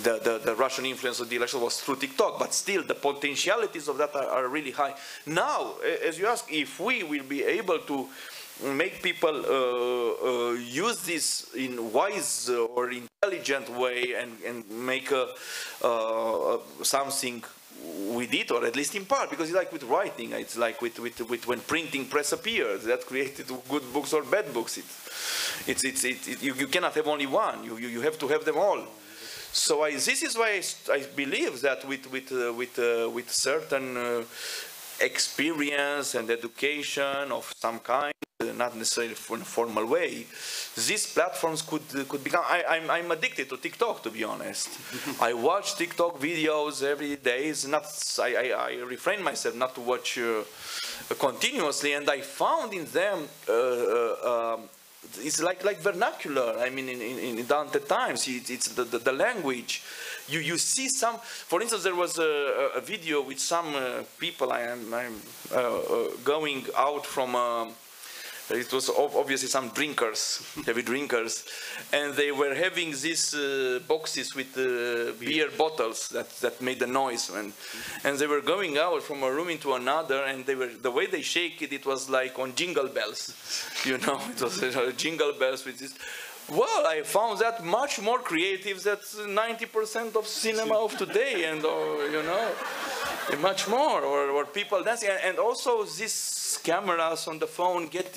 the Russian influence of the election was through TikTok, but still the potentialities of that are really high. Now, as you ask, if we will be able to make people use this in wise or intelligent way and make something with it, or at least in part, because it's like with writing, it's like with when printing press appeared, that created good books or bad books. You cannot have only one. You have to have them all. So this is why I believe that with certain experience and education of some kind, not necessarily in a formal way, these platforms could become. I'm addicted to TikTok, to be honest. I watch TikTok videos every day. It's not. I refrain myself not to watch continuously, and I found in them. It's like vernacular. I mean, in Dante times, it's the language. You see some. For instance, there was a video with some people. I'm going out from. It was obviously some drinkers, heavy drinkers, and they were having these boxes with beer bottles that made a noise, and they were going out from a room into another, and the way they shake it, it was like on Jingle Bells, you know, it was jingle bells with this. well, I found that much more creative than 90% of cinema of today, and you know, much more, or people dancing, and also these cameras on the phone get.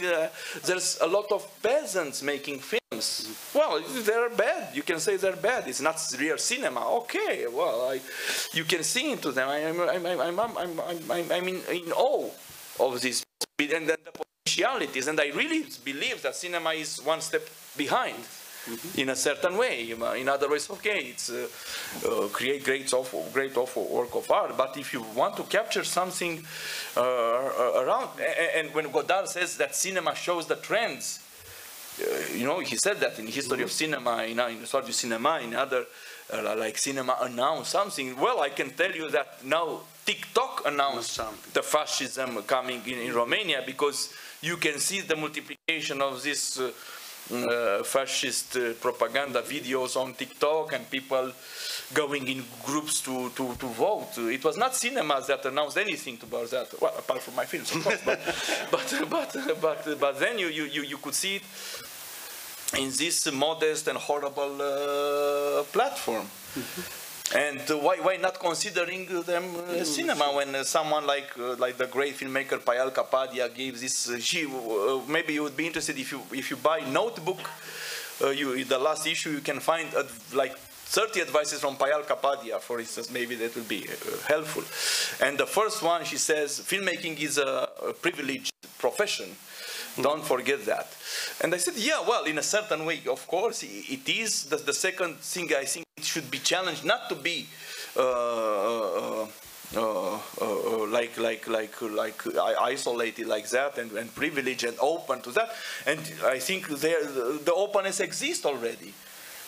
There's a lot of peasants making films. Well, they're bad. You can say they're bad. It's not real cinema. Okay, well, you can see into them. I'm in awe of this, and the potentialities, and I really believe that cinema is one step behind. In a certain way. In other ways, okay, it's create great work of art, but if you want to capture something around, and when Godard says that cinema shows the trends, you know, he said that in History of Cinema, in Histoire du Cinéma, in other, like Cinema announced something. Well, I can tell you that now TikTok announced the fascism coming in Romania, because you can see the multiplication of this fascist propaganda videos on TikTok, and people going in groups to vote. It was not cinemas that announced anything about that, well, apart from my films, of course. But then you could see it in this modest and horrible platform. And why not considering them cinema, when someone like the great filmmaker Payal Kapadia gave this? Maybe you would be interested if you buy Notebook. In the last issue you can find like 30 advices from Payal Kapadia, for instance. Maybe that will be helpful. And the first one, she says, filmmaking is a privileged profession. Don't forget that. And I said, yeah, well, in a certain way, of course, it is. The second thing, I think it should be challenged not to be isolated like that, and privileged and open to that. And I think the openness exists already.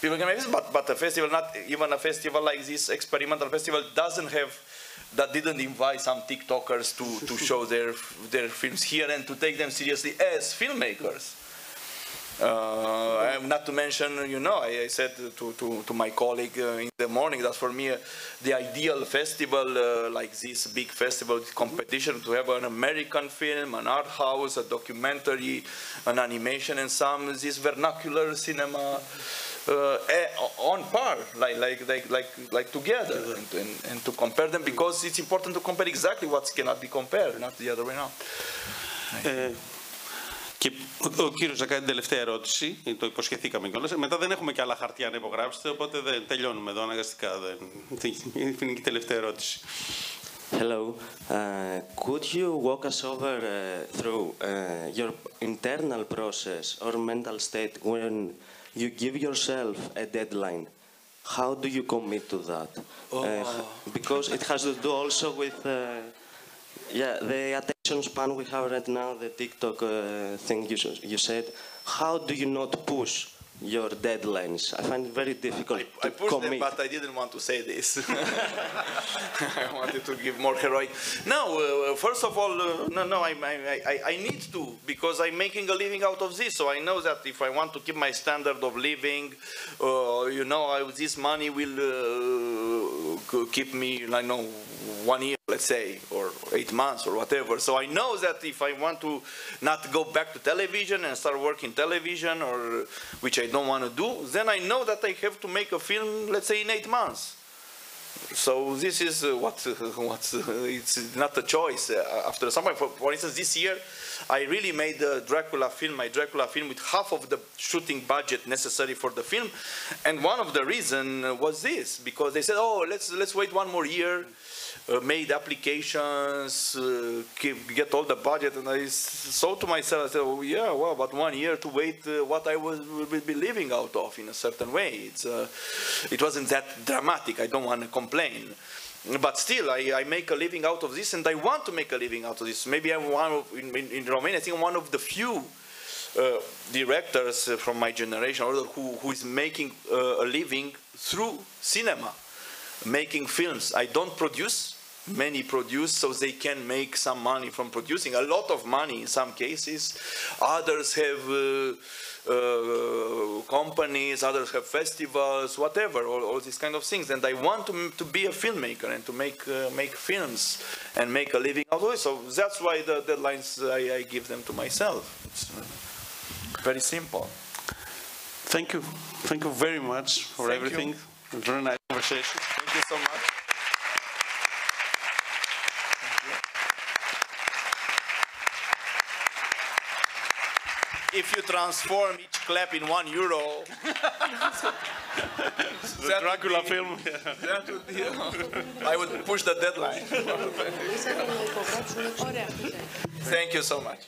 People can make, but a festival, not even a festival like this, experimental festival, didn't invite some TikTokers to show their films here and to take them seriously as filmmakers. Not to mention, you know, I said to my colleague in the morning that for me the ideal festival like this big festival competition, to have an American film, an art house, a documentary, an animation, and some this vernacular cinema on par, like together, and to compare them, because it's important to compare exactly what cannot be compared, not the other way around. Και ο κύριος θα κάνει την τελευταία ερώτηση, το υποσχεθήκαμε κιόλας. Μετά δεν έχουμε και άλλα χαρτιά να υπογράψετε, οπότε δεν τελειώνουμε εδώ αναγκαστικά. Είναι και η τελευταία ερώτηση. Hello. Could you walk us over through your internal process or mental state when you give yourself a deadline? How do you commit to that? Because it has to do also with the attention span we have right now, the TikTok thing you said. How do you not push your deadlines? I find it very difficult to pushed commit. Them, but I didn't want to say this. I wanted to give more heroic. No, first of all, I need to, because I'm making a living out of this. So I know that if I want to keep my standard of living, you know, this money will keep me, I know, 1 year, let's say, or 8 months, or whatever. So I know that if I want to not go back to television and start working television, or which I don't want to do, then I know that I have to make a film, let's say, in 8 months. So this is it's not a choice. After some point, for instance, this year, I really made my Dracula film with half of the shooting budget necessary for the film, and one of the reason was this, because they said, oh, let's wait 1 more year. Made applications, get all the budget, and I thought to myself, I said, oh, yeah, well, but 1 year to wait what I will be living out of in a certain way. It wasn't that dramatic. I don't want to complain. But still, I make a living out of this, and I want to make a living out of this. Maybe I'm in Romania, I think I'm one of the few directors from my generation who is making a living through cinema, making films. I don't produce. Many produce, so they can make some money from producing, a lot of money in some cases. Others have companies, others have festivals, whatever, all these kind of things. And I want to be a filmmaker and to make films and make a living out of it. So that's why the deadlines I give them to myself. It's very simple. Thank you. Thank you very much for everything. Very nice conversation. Thank you so much. If you transform each clap in €1, The Dracula film. That would be, I would push the deadline. Thank you so much.